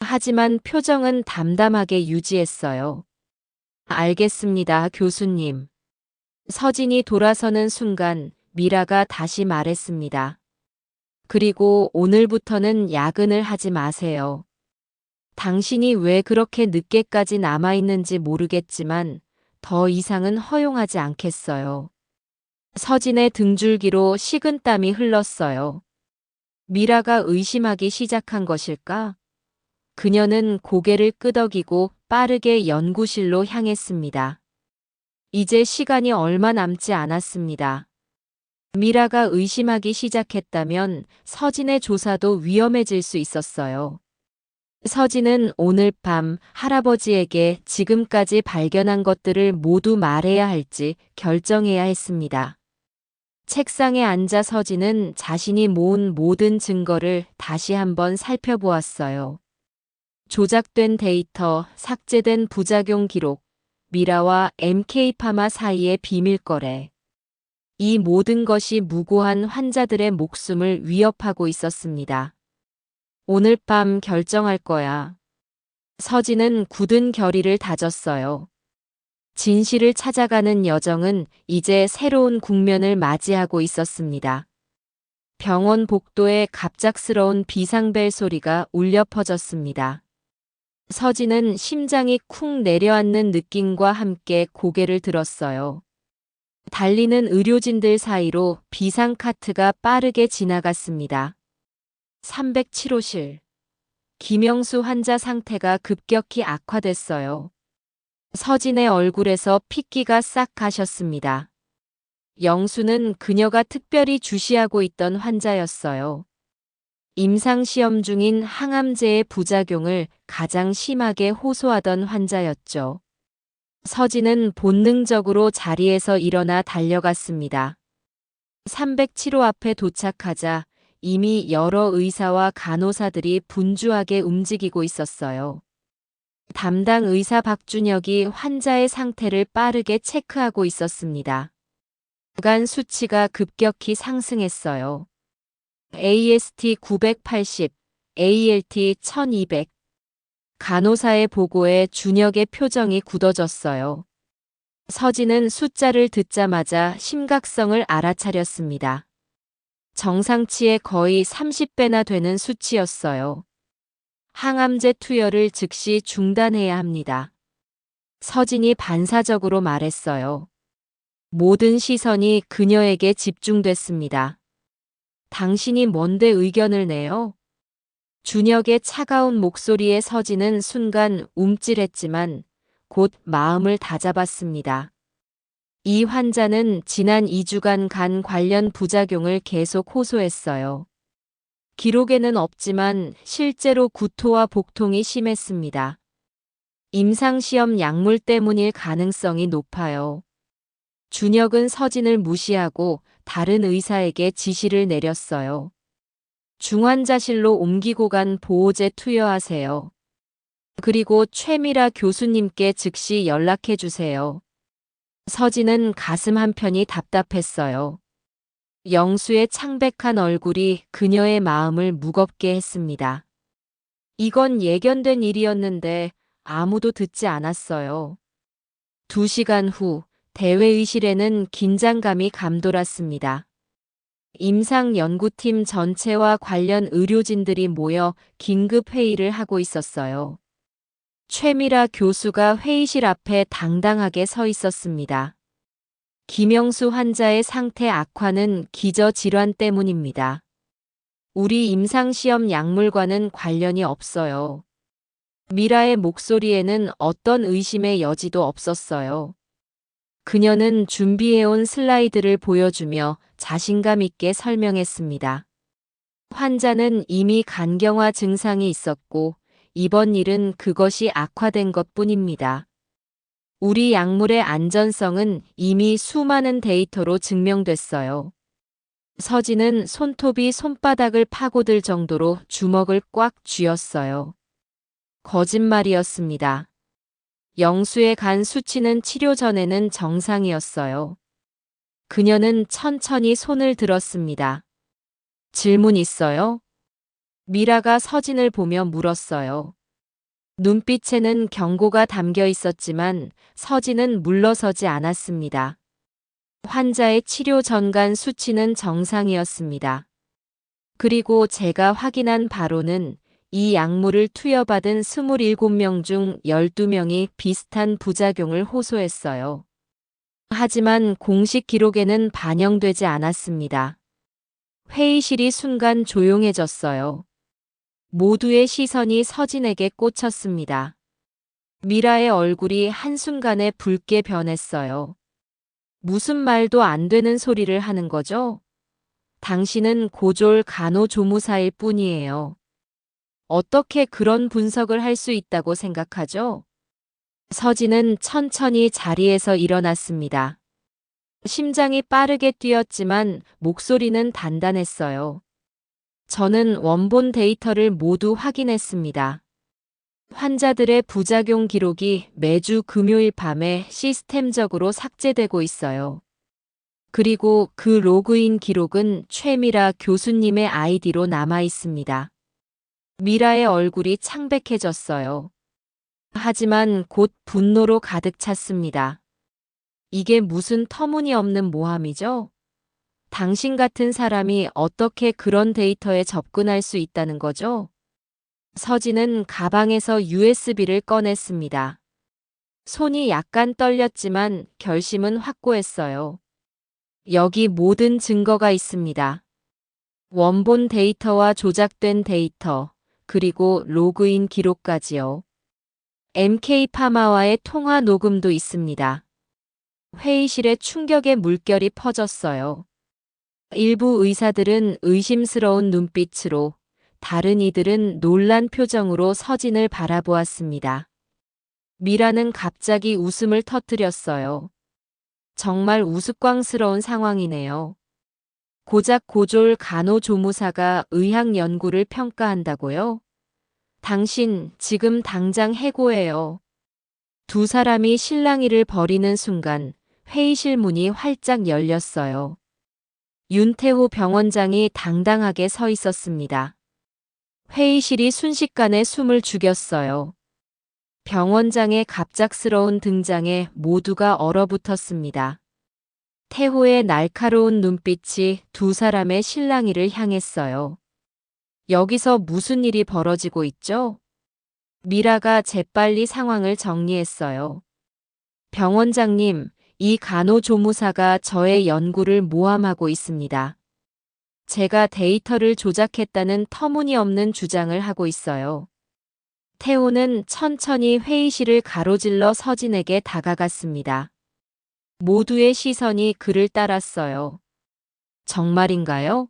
하지만 표정은 담담하게 유지했어요. 알겠습니다, 교수님. 서진이 돌아서는 순간 미라가 다시 말했습니다. 그리고 오늘부터는 야근을 하지 마세요. 당신이 왜 그렇게 늦게까지 남아있는지 모르겠지만 더 이상은 허용하지 않겠어요. 서진의 등줄기로 식은땀이 흘렀어요. 미라가 의심하기 시작한 것일까? 그녀는 고개를 끄덕이고 빠르게 연구실로 향했습니다. 이제 시간이 얼마 남지 않았습니다. 미라가 의심하기 시작했다면 서진의 조사도 위험해질 수 있었어요. 서진은 오늘 밤 할아버지에게 지금까지 발견한 것들을 모두 말해야 할지 결정해야 했습니다. 책상에 앉아 서진은 자신이 모은 모든 증거를 다시 한번 살펴보았어요. 조작된 데이터, 삭제된 부작용 기록, 미라와 MK파마 사이의 비밀 거래. 이 모든 것이 무고한 환자들의 목숨을 위협하고 있었습니다. 오늘 밤 결정할 거야. 서진은 굳은 결의를 다졌어요. 진실을 찾아가는 여정은 이제 새로운 국면을 맞이하고 있었습니다. 병원 복도에 갑작스러운 비상벨 소리가 울려 퍼졌습니다. 서진은 심장이 쿵 내려앉는 느낌과 함께 고개를 들었어요. 달리는 의료진들 사이로 비상카트가 빠르게 지나갔습니다. 307호실. 김영수 환자 상태가 급격히 악화됐어요. 서진의 얼굴에서 핏기가 싹 가셨습니다. 영수는 그녀가 특별히 주시하고 있던 환자였어요. 임상시험 중인 항암제의 부작용을 가장 심하게 호소하던 환자였죠. 서진은 본능적으로 자리에서 일어나 달려갔습니다. 307호 앞에 도착하자 이미 여러 의사와 간호사들이 분주하게 움직이고 있었어요. 담당 의사 박준혁이 환자의 상태를 빠르게 체크하고 있었습니다. 간 수치가 급격히 상승했어요. AST 980, ALT 1200. 간호사의 보고에 준혁의 표정이 굳어졌어요. 서진은 숫자를 듣자마자 심각성을 알아차렸습니다. 정상치의 거의 30배나 되는 수치였어요. 항암제 투여를 즉시 중단해야 합니다. 서진이 반사적으로 말했어요. 모든 시선이 그녀에게 집중됐습니다. 당신이 뭔데 의견을 내요? 준혁의 차가운 목소리에 서진은 순간 움찔했지만 곧 마음을 다잡았습니다. 이 환자는 지난 2주간 간 관련 부작용을 계속 호소했어요. 기록에는 없지만 실제로 구토와 복통이 심했습니다. 임상시험 약물 때문일 가능성이 높아요. 준혁은 서진을 무시하고 다른 의사에게 지시를 내렸어요. 중환자실로 옮기고 간 보호제 투여하세요. 그리고 최미라 교수님께 즉시 연락해 주세요. 서진은 가슴 한편이 답답했어요. 영수의 창백한 얼굴이 그녀의 마음을 무겁게 했습니다. 이건 예견된 일이었는데 아무도 듣지 않았어요. 2시간 후 대회의실에는 긴장감이 감돌았습니다. 임상연구팀 전체와 관련 의료진들이 모여 긴급 회의를 하고 있었어요. 최미라 교수가 회의실 앞에 당당하게 서 있었습니다. 김영수 환자의 상태 악화는 기저질환 때문입니다. 우리 임상시험 약물과는 관련이 없어요. 미라의 목소리에는 어떤 의심의 여지도 없었어요. 그녀는 준비해온 슬라이드를 보여주며 자신감 있게 설명했습니다. 환자는 이미 간경화 증상이 있었고 이번 일은 그것이 악화된 것뿐입니다. 우리 약물의 안전성은 이미 수많은 데이터로 증명됐어요. 서진은 손톱이 손바닥을 파고들 정도로 주먹을 꽉 쥐었어요. 거짓말이었습니다. 영수의 간 수치는 치료 전에는 정상이었어요. 그녀는 천천히 손을 들었습니다. 질문 있어요? 미라가 서진을 보며 물었어요. 눈빛에는 경고가 담겨 있었지만 서진은 물러서지 않았습니다. 환자의 치료 전간 수치는 정상이었습니다. 그리고 제가 확인한 바로는 이 약물을 투여받은 27명 중 12명이 비슷한 부작용을 호소했어요. 하지만 공식 기록에는 반영되지 않았습니다. 회의실이 순간 조용해졌어요. 모두의 시선이 서진에게 꽂혔습니다. 미라의 얼굴이 한순간에 붉게 변했어요. 무슨 말도 안 되는 소리를 하는 거죠? 당신은 고졸 간호조무사일 뿐이에요. 어떻게 그런 분석을 할 수 있다고 생각하죠? 서진은 천천히 자리에서 일어났습니다. 심장이 빠르게 뛰었지만 목소리는 단단했어요. 저는 원본 데이터를 모두 확인했습니다. 환자들의 부작용 기록이 매주 금요일 밤에 시스템적으로 삭제되고 있어요. 그리고 그 로그인 기록은 최미라 교수님의 아이디로 남아 있습니다. 미라의 얼굴이 창백해졌어요. 하지만 곧 분노로 가득 찼습니다. 이게 무슨 터무니없는 모함이죠? 당신 같은 사람이 어떻게 그런 데이터에 접근할 수 있다는 거죠? 서진은 가방에서 USB를 꺼냈습니다. 손이 약간 떨렸지만 결심은 확고했어요. 여기 모든 증거가 있습니다. 원본 데이터와 조작된 데이터, 그리고 로그인 기록까지요. MK파마와의 통화 녹음도 있습니다. 회의실에 충격의 물결이 퍼졌어요. 일부 의사들은 의심스러운 눈빛으로, 다른 이들은 놀란 표정으로 서진을 바라보았습니다. 미라는 갑자기 웃음을 터뜨렸어요. 정말 우스꽝스러운 상황이네요. 고작 고졸 간호조무사가 의학 연구를 평가한다고요? 당신 지금 당장 해고해요. 두 사람이 실랑이를 벌이는 순간 회의실 문이 활짝 열렸어요. 윤태호 병원장이 당당하게 서 있었습니다. 회의실이 순식간에 숨을 죽였어요. 병원장의 갑작스러운 등장에 모두가 얼어붙었습니다. 태호의 날카로운 눈빛이 두 사람의 실랑이를 향했어요. 여기서 무슨 일이 벌어지고 있죠? 미라가 재빨리 상황을 정리했어요. 병원장님, 이 간호조무사가 저의 연구를 모함하고 있습니다. 제가 데이터를 조작했다는 터무니없는 주장을 하고 있어요. 태호는 천천히 회의실을 가로질러 서진에게 다가갔습니다. 모두의 시선이 그를 따랐어요. 정말인가요?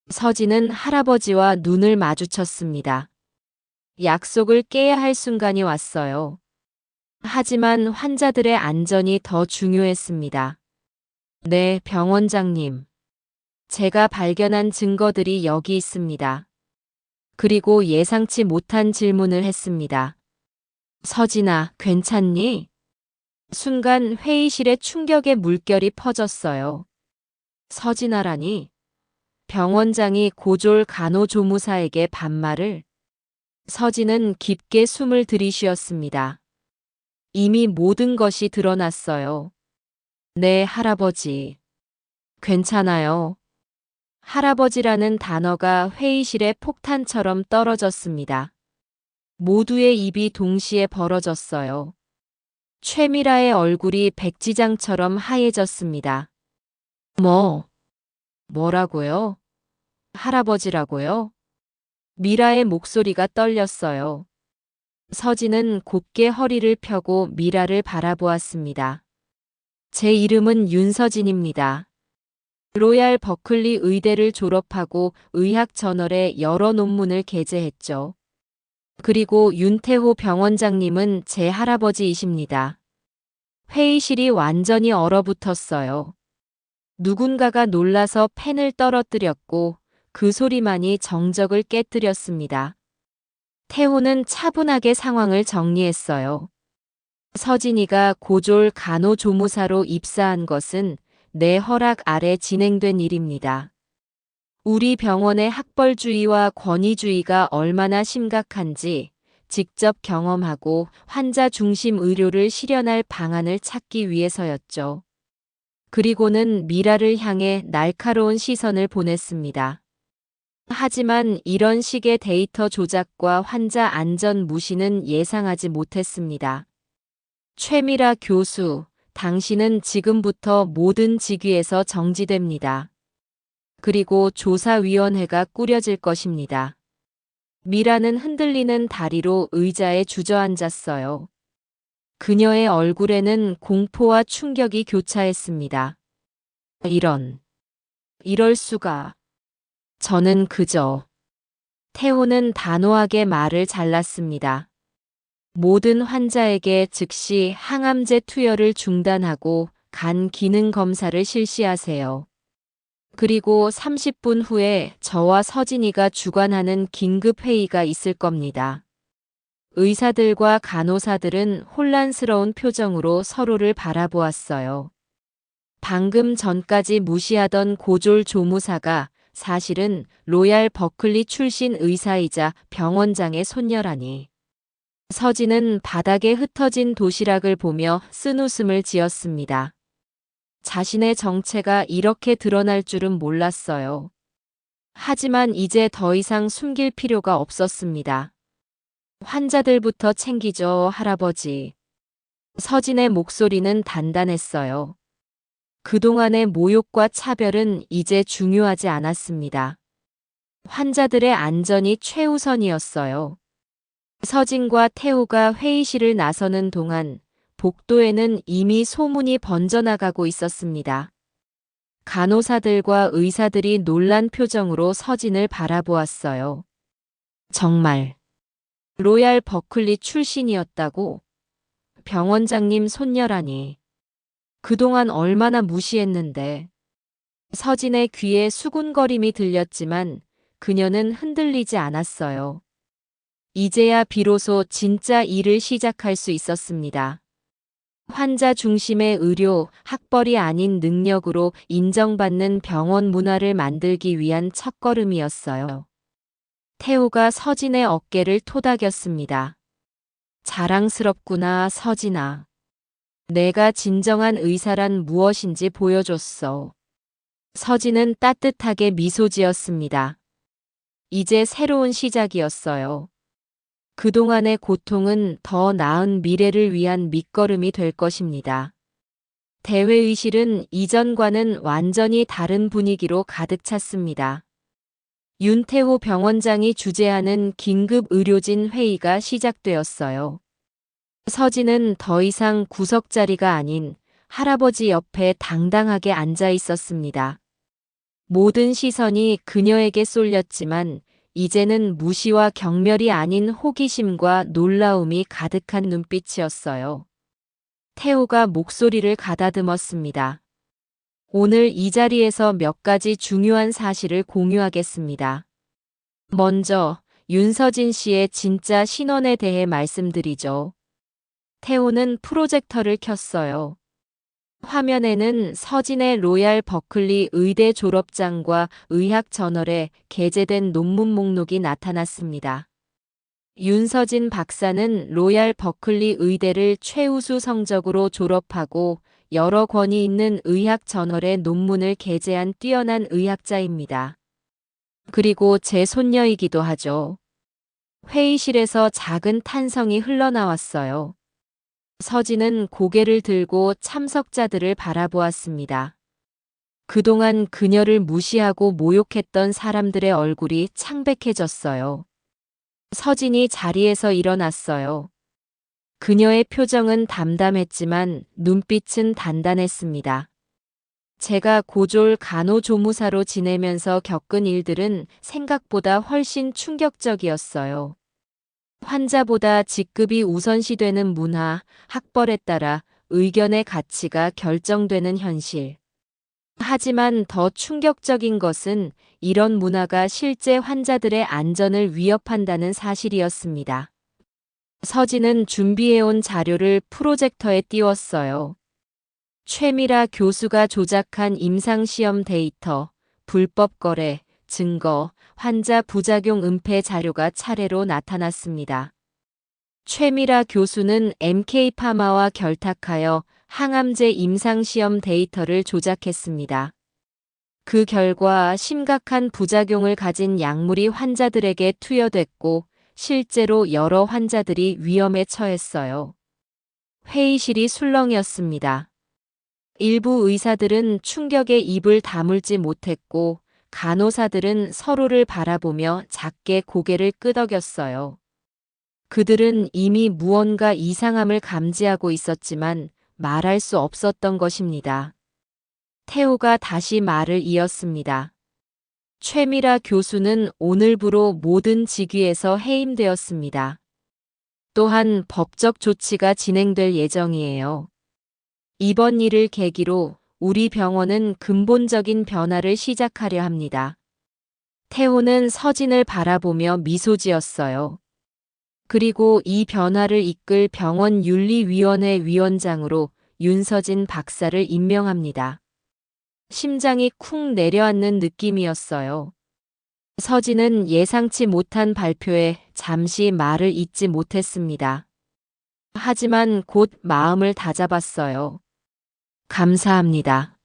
서진은 할아버지와 눈을 마주쳤습니다. 약속을 깨야 할 순간이 왔어요. 하지만 환자들의 안전이 더 중요했습니다. 네, 병원장님. 제가 발견한 증거들이 여기 있습니다. 그리고 예상치 못한 질문을 했습니다. 서진아, 괜찮니? 순간 회의실에 충격의 물결이 퍼졌어요. 서진아라니? 병원장이 고졸 간호조무사에게 반말을? 서진은 깊게 숨을 들이쉬었습니다. 이미 모든 것이 드러났어요. 네, 할아버지. 괜찮아요. 할아버지라는 단어가 회의실에 폭탄처럼 떨어졌습니다. 모두의 입이 동시에 벌어졌어요. 최미라의 얼굴이 백지장처럼 하얘졌습니다. 뭐라고요? 할아버지라고요? 미라의 목소리가 떨렸어요. 서진은 곱게 허리를 펴고 미라를 바라보았습니다. 제 이름은 윤서진입니다. 로얄 버클리 의대를 졸업하고 의학 저널에 여러 논문을 게재했죠. 그리고 윤태호 병원장님은 제 할아버지이십니다. 회의실이 완전히 얼어붙었어요. 누군가가 놀라서 펜을 떨어뜨렸고 그 소리만이 정적을 깨뜨렸습니다. 태호는 차분하게 상황을 정리했어요. 서진이가 고졸 간호조무사로 입사한 것은 내 허락 아래 진행된 일입니다. 우리 병원의 학벌주의와 권위주의가 얼마나 심각한지 직접 경험하고 환자 중심 의료를 실현할 방안을 찾기 위해서였죠. 그리고는 미라를 향해 날카로운 시선을 보냈습니다. 하지만 이런 식의 데이터 조작과 환자 안전 무시는 예상하지 못했습니다. 최미라 교수, 당신은 지금부터 모든 직위에서 정지됩니다. 그리고 조사위원회가 꾸려질 것입니다. 미라는 흔들리는 다리로 의자에 주저앉았어요. 그녀의 얼굴에는 공포와 충격이 교차했습니다. 이럴 수가. 저는 그저. 태호는 단호하게 말을 잘랐습니다. 모든 환자에게 즉시 항암제 투여를 중단하고 간 기능 검사를 실시하세요. 그리고 30분 후에 저와 서진이가 주관하는 긴급 회의가 있을 겁니다. 의사들과 간호사들은 혼란스러운 표정으로 서로를 바라보았어요. 방금 전까지 무시하던 고졸 조무사가 사실은 로얄 버클리 출신 의사이자 병원장의 손녀라니. 서진은 바닥에 흩어진 도시락을 보며 쓴웃음을 지었습니다. 자신의 정체가 이렇게 드러날 줄은 몰랐어요. 하지만 이제 더 이상 숨길 필요가 없었습니다. 환자들부터 챙기죠, 할아버지. 서진의 목소리는 단단했어요. 그동안의 모욕과 차별은 이제 중요하지 않았습니다. 환자들의 안전이 최우선이었어요. 서진과 태호가 회의실을 나서는 동안 복도에는 이미 소문이 번져나가고 있었습니다. 간호사들과 의사들이 놀란 표정으로 서진을 바라보았어요. 정말 로얄 버클리 출신이었다고? 병원장님 손녀라니. 그동안 얼마나 무시했는데. 서진의 귀에 수군거림이 들렸지만 그녀는 흔들리지 않았어요. 이제야 비로소 진짜 일을 시작할 수 있었습니다. 환자 중심의 의료, 학벌이 아닌 능력으로 인정받는 병원 문화를 만들기 위한 첫걸음이었어요. 태호가 서진의 어깨를 토닥였습니다. 자랑스럽구나, 서진아. 내가 진정한 의사란 무엇인지 보여줬어. 서진은 따뜻하게 미소 지었습니다. 이제 새로운 시작이었어요. 그동안의 고통은 더 나은 미래를 위한 밑거름이 될 것입니다. 대회의실은 이전과는 완전히 다른 분위기로 가득 찼습니다. 윤태호 병원장이 주재하는 긴급 의료진 회의가 시작되었어요. 서진은 더 이상 구석자리가 아닌 할아버지 옆에 당당하게 앉아 있었습니다. 모든 시선이 그녀에게 쏠렸지만 이제는 무시와 경멸이 아닌 호기심과 놀라움이 가득한 눈빛이었어요. 태호가 목소리를 가다듬었습니다. 오늘 이 자리에서 몇 가지 중요한 사실을 공유하겠습니다. 먼저 윤서진 씨의 진짜 신원에 대해 말씀드리죠. 태호는 프로젝터를 켰어요. 화면에는 서진의 로얄 버클리 의대 졸업장과 의학 저널에 게재된 논문 목록이 나타났습니다. 윤서진 박사는 로얄 버클리 의대를 최우수 성적으로 졸업하고 여러 권위 있는 의학 저널에 논문을 게재한 뛰어난 의학자입니다. 그리고 제 손녀이기도 하죠. 회의실에서 작은 탄성이 흘러나왔어요. 서진은 고개를 들고 참석자들을 바라보았습니다. 그동안 그녀를 무시하고 모욕했던 사람들의 얼굴이 창백해졌어요. 서진이 자리에서 일어났어요. 그녀의 표정은 담담했지만 눈빛은 단단했습니다. 제가 고졸 간호조무사로 지내면서 겪은 일들은 생각보다 훨씬 충격적이었어요. 환자보다 직급이 우선시되는 문화, 학벌에 따라 의견의 가치가 결정되는 현실. 하지만 더 충격적인 것은 이런 문화가 실제 환자들의 안전을 위협한다는 사실이었습니다. 서진은 준비해온 자료를 프로젝터에 띄웠어요. 최미라 교수가 조작한 임상시험 데이터, 불법 거래, 증거, 환자 부작용 은폐 자료가 차례로 나타났습니다. 최미라 교수는 MK파마와 결탁하여 항암제 임상시험 데이터를 조작했습니다. 그 결과 심각한 부작용을 가진 약물이 환자들에게 투여됐고 실제로 여러 환자들이 위험에 처했어요. 회의실이 술렁이었습니다. 일부 의사들은 충격에 입을 다물지 못했고 간호사들은 서로를 바라보며 작게 고개를 끄덕였어요. 그들은 이미 무언가 이상함을 감지하고 있었지만 말할 수 없었던 것입니다. 태호가 다시 말을 이었습니다. 최미라 교수는 오늘부로 모든 직위에서 해임되었습니다. 또한 법적 조치가 진행될 예정이에요. 이번 일을 계기로 우리 병원은 근본적인 변화를 시작하려 합니다. 태호는 서진을 바라보며 미소 지었어요. 그리고 이 변화를 이끌 병원 윤리위원회 위원장으로 윤서진 박사를 임명합니다. 심장이 쿵 내려앉는 느낌이었어요. 서진은 예상치 못한 발표에 잠시 말을 잇지 못했습니다. 하지만 곧 마음을 다잡았어요. 감사합니다.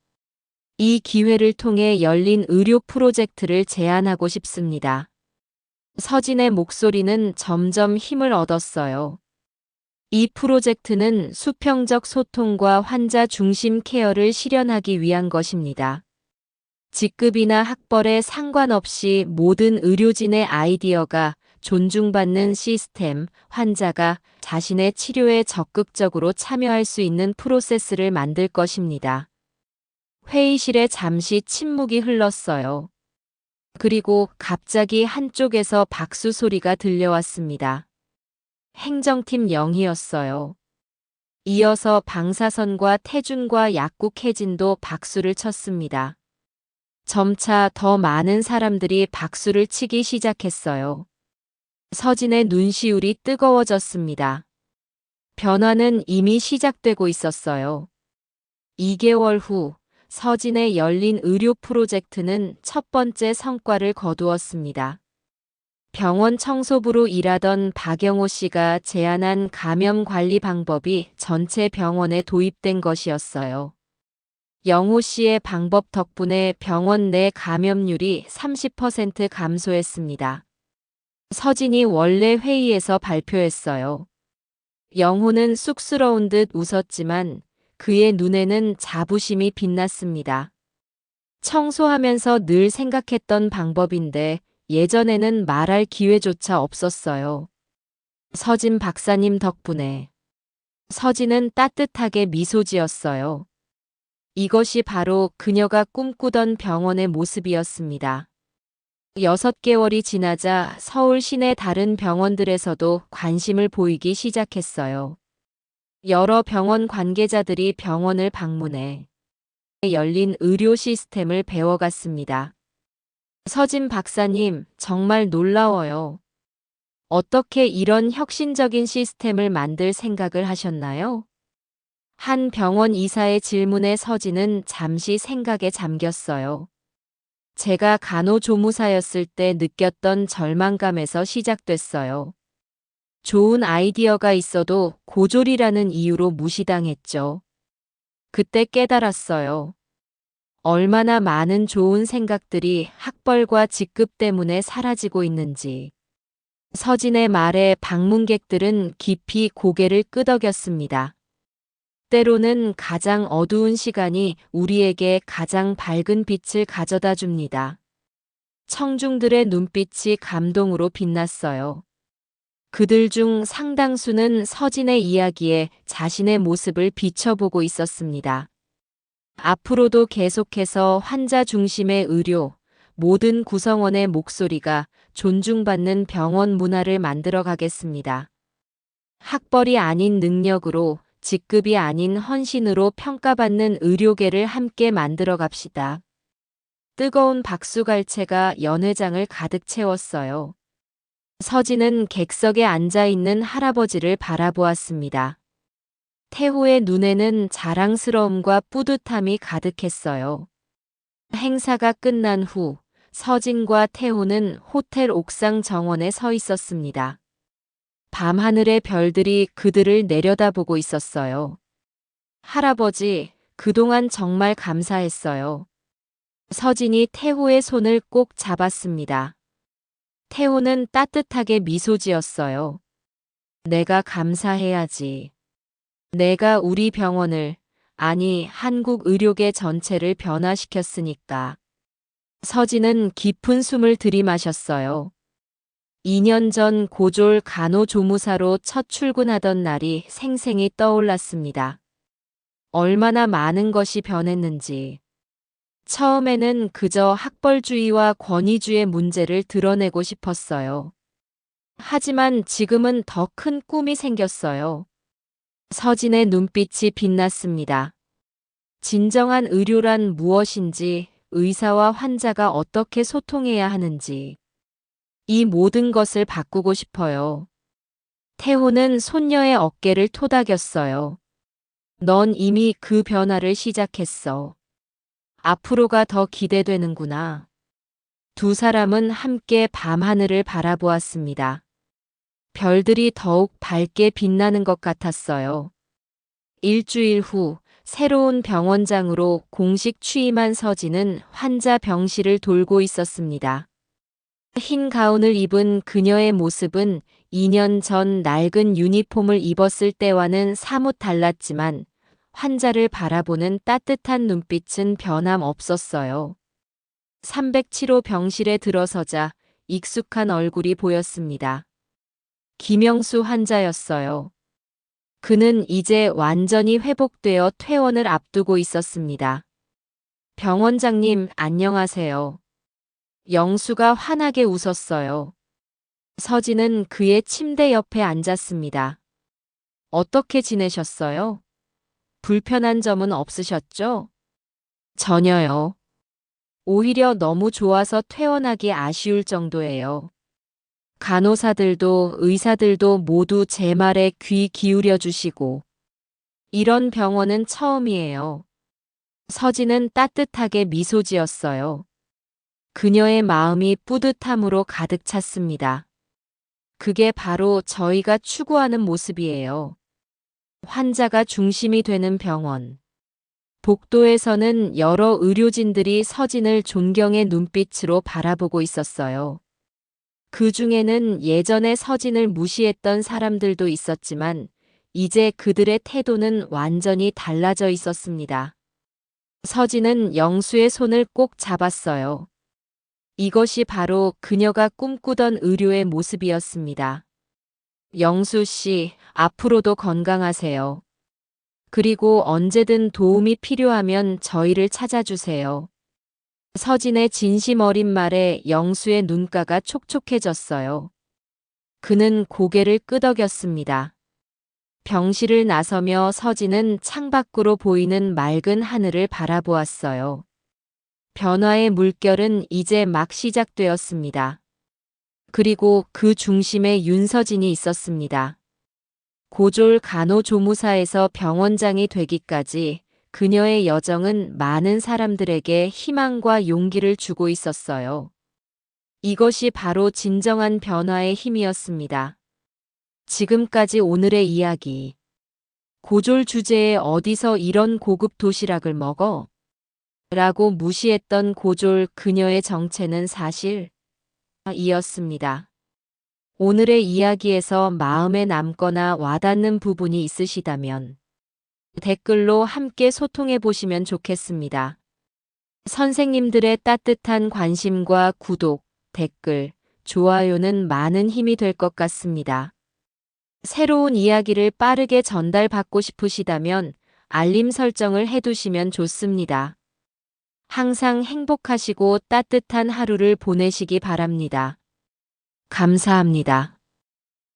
이 기회를 통해 열린 의료 프로젝트를 제안하고 싶습니다. 서진의 목소리는 점점 힘을 얻었어요. 이 프로젝트는 수평적 소통과 환자 중심 케어를 실현하기 위한 것입니다. 직급이나 학벌에 상관없이 모든 의료진의 아이디어가 존중받는 시스템, 환자가 자신의 치료에 적극적으로 참여할 수 있는 프로세스를 만들 것입니다. 회의실에 잠시 침묵이 흘렀어요. 그리고 갑자기 한쪽에서 박수 소리가 들려왔습니다. 행정팀 영희였어요. 이어서 방사선과 태준과 약국 혜진도 박수를 쳤습니다. 점차 더 많은 사람들이 박수를 치기 시작했어요. 서진의 눈시울이 뜨거워졌습니다. 변화는 이미 시작되고 있었어요. 2개월 후 서진의 열린 의료 프로젝트는 첫 번째 성과를 거두었습니다. 병원 청소부로 일하던 박영호 씨가 제안한 감염 관리 방법이 전체 병원에 도입된 것이었어요. 영호 씨의 방법 덕분에 병원 내 감염률이 30% 감소했습니다. 서진이 원래 회의에서 발표했어요. 영호는 쑥스러운 듯 웃었지만 그의 눈에는 자부심이 빛났습니다. 청소하면서 늘 생각했던 방법인데 예전에는 말할 기회조차 없었어요. 서진 박사님 덕분에. 서진은 따뜻하게 미소 지었어요. 이것이 바로 그녀가 꿈꾸던 병원의 모습이었습니다. 6개월이 지나자 서울 시내 다른 병원들에서도 관심을 보이기 시작했어요. 여러 병원 관계자들이 병원을 방문해 열린 의료 시스템을 배워갔습니다. 서진 박사님, 정말 놀라워요. 어떻게 이런 혁신적인 시스템을 만들 생각을 하셨나요? 한 병원 이사의 질문에 서진은 잠시 생각에 잠겼어요. 제가 간호조무사였을 때 느꼈던 절망감에서 시작됐어요. 좋은 아이디어가 있어도 고졸이라는 이유로 무시당했죠. 그때 깨달았어요. 얼마나 많은 좋은 생각들이 학벌과 직급 때문에 사라지고 있는지. 서진의 말에 방문객들은 깊이 고개를 끄덕였습니다. 때로는 가장 어두운 시간이 우리에게 가장 밝은 빛을 가져다 줍니다. 청중들의 눈빛이 감동으로 빛났어요. 그들 중 상당수는 서진의 이야기에 자신의 모습을 비춰보고 있었습니다. 앞으로도 계속해서 환자 중심의 의료, 모든 구성원의 목소리가 존중받는 병원 문화를 만들어 가겠습니다. 학벌이 아닌 능력으로, 직급이 아닌 헌신으로 평가받는 의료계를 함께 만들어 갑시다. 뜨거운 박수갈채가 연회장을 가득 채웠어요. 서진은 객석에 앉아있는 할아버지를 바라보았습니다. 태호의 눈에는 자랑스러움과 뿌듯함이 가득했어요. 행사가 끝난 후 서진과 태호는 호텔 옥상 정원에 서 있었습니다. 밤하늘의 별들이 그들을 내려다보고 있었어요. 할아버지, 그동안 정말 감사했어요. 서진이 태호의 손을 꼭 잡았습니다. 태호는 따뜻하게 미소 지었어요. 내가 감사해야지. 내가 우리 병원을, 아니 한국 의료계 전체를 변화시켰으니까. 서진은 깊은 숨을 들이마셨어요. 2년 전 고졸 간호조무사로 첫 출근하던 날이 생생히 떠올랐습니다. 얼마나 많은 것이 변했는지. 처음에는 그저 학벌주의와 권위주의 문제를 드러내고 싶었어요. 하지만 지금은 더 큰 꿈이 생겼어요. 서진의 눈빛이 빛났습니다. 진정한 의료란 무엇인지, 의사와 환자가 어떻게 소통해야 하는지. 이 모든 것을 바꾸고 싶어요. 태호는 손녀의 어깨를 토닥였어요. 넌 이미 그 변화를 시작했어. 앞으로가 더 기대되는구나. 두 사람은 함께 밤하늘을 바라보았습니다. 별들이 더욱 밝게 빛나는 것 같았어요. 일주일 후 새로운 병원장으로 공식 취임한 서진은 환자 병실을 돌고 있었습니다. 흰 가운을 입은 그녀의 모습은 2년 전 낡은 유니폼을 입었을 때와는 사뭇 달랐지만 환자를 바라보는 따뜻한 눈빛은 변함없었어요. 307호 병실에 들어서자 익숙한 얼굴이 보였습니다. 김영수 환자였어요. 그는 이제 완전히 회복되어 퇴원을 앞두고 있었습니다. 병원장님, 안녕하세요. 영수가 환하게 웃었어요. 서진은 그의 침대 옆에 앉았습니다. 어떻게 지내셨어요? 불편한 점은 없으셨죠? 전혀요. 오히려 너무 좋아서 퇴원하기 아쉬울 정도예요. 간호사들도 의사들도 모두 제 말에 귀 기울여 주시고, 이런 병원은 처음이에요. 서진은 따뜻하게 미소 지었어요. 그녀의 마음이 뿌듯함으로 가득 찼습니다. 그게 바로 저희가 추구하는 모습이에요. 환자가 중심이 되는 병원. 복도에서는 여러 의료진들이 서진을 존경의 눈빛으로 바라보고 있었어요. 그 중에는 예전에 서진을 무시했던 사람들도 있었지만 이제 그들의 태도는 완전히 달라져 있었습니다. 서진은 영수의 손을 꼭 잡았어요. 이것이 바로 그녀가 꿈꾸던 의료의 모습이었습니다. 영수 씨, 앞으로도 건강하세요. 그리고 언제든 도움이 필요하면 저희를 찾아주세요. 서진의 진심 어린 말에 영수의 눈가가 촉촉해졌어요. 그는 고개를 끄덕였습니다. 병실을 나서며 서진은 창밖으로 보이는 맑은 하늘을 바라보았어요. 변화의 물결은 이제 막 시작되었습니다. 그리고 그 중심에 윤서진이 있었습니다. 고졸 간호조무사에서 병원장이 되기까지 그녀의 여정은 많은 사람들에게 희망과 용기를 주고 있었어요. 이것이 바로 진정한 변화의 힘이었습니다. 지금까지 오늘의 이야기. 고졸 주제에 어디서 이런 고급 도시락을 먹어? 라고 무시했던 고졸 그녀의 정체는 사실 이었습니다. 오늘의 이야기에서 마음에 남거나 와닿는 부분이 있으시다면 댓글로 함께 소통해 보시면 좋겠습니다. 선생님들의 따뜻한 관심과 구독, 댓글, 좋아요는 많은 힘이 될 것 같습니다. 새로운 이야기를 빠르게 전달받고 싶으시다면 알림 설정을 해두시면 좋습니다. 항상 행복하시고 따뜻한 하루를 보내시기 바랍니다. 감사합니다.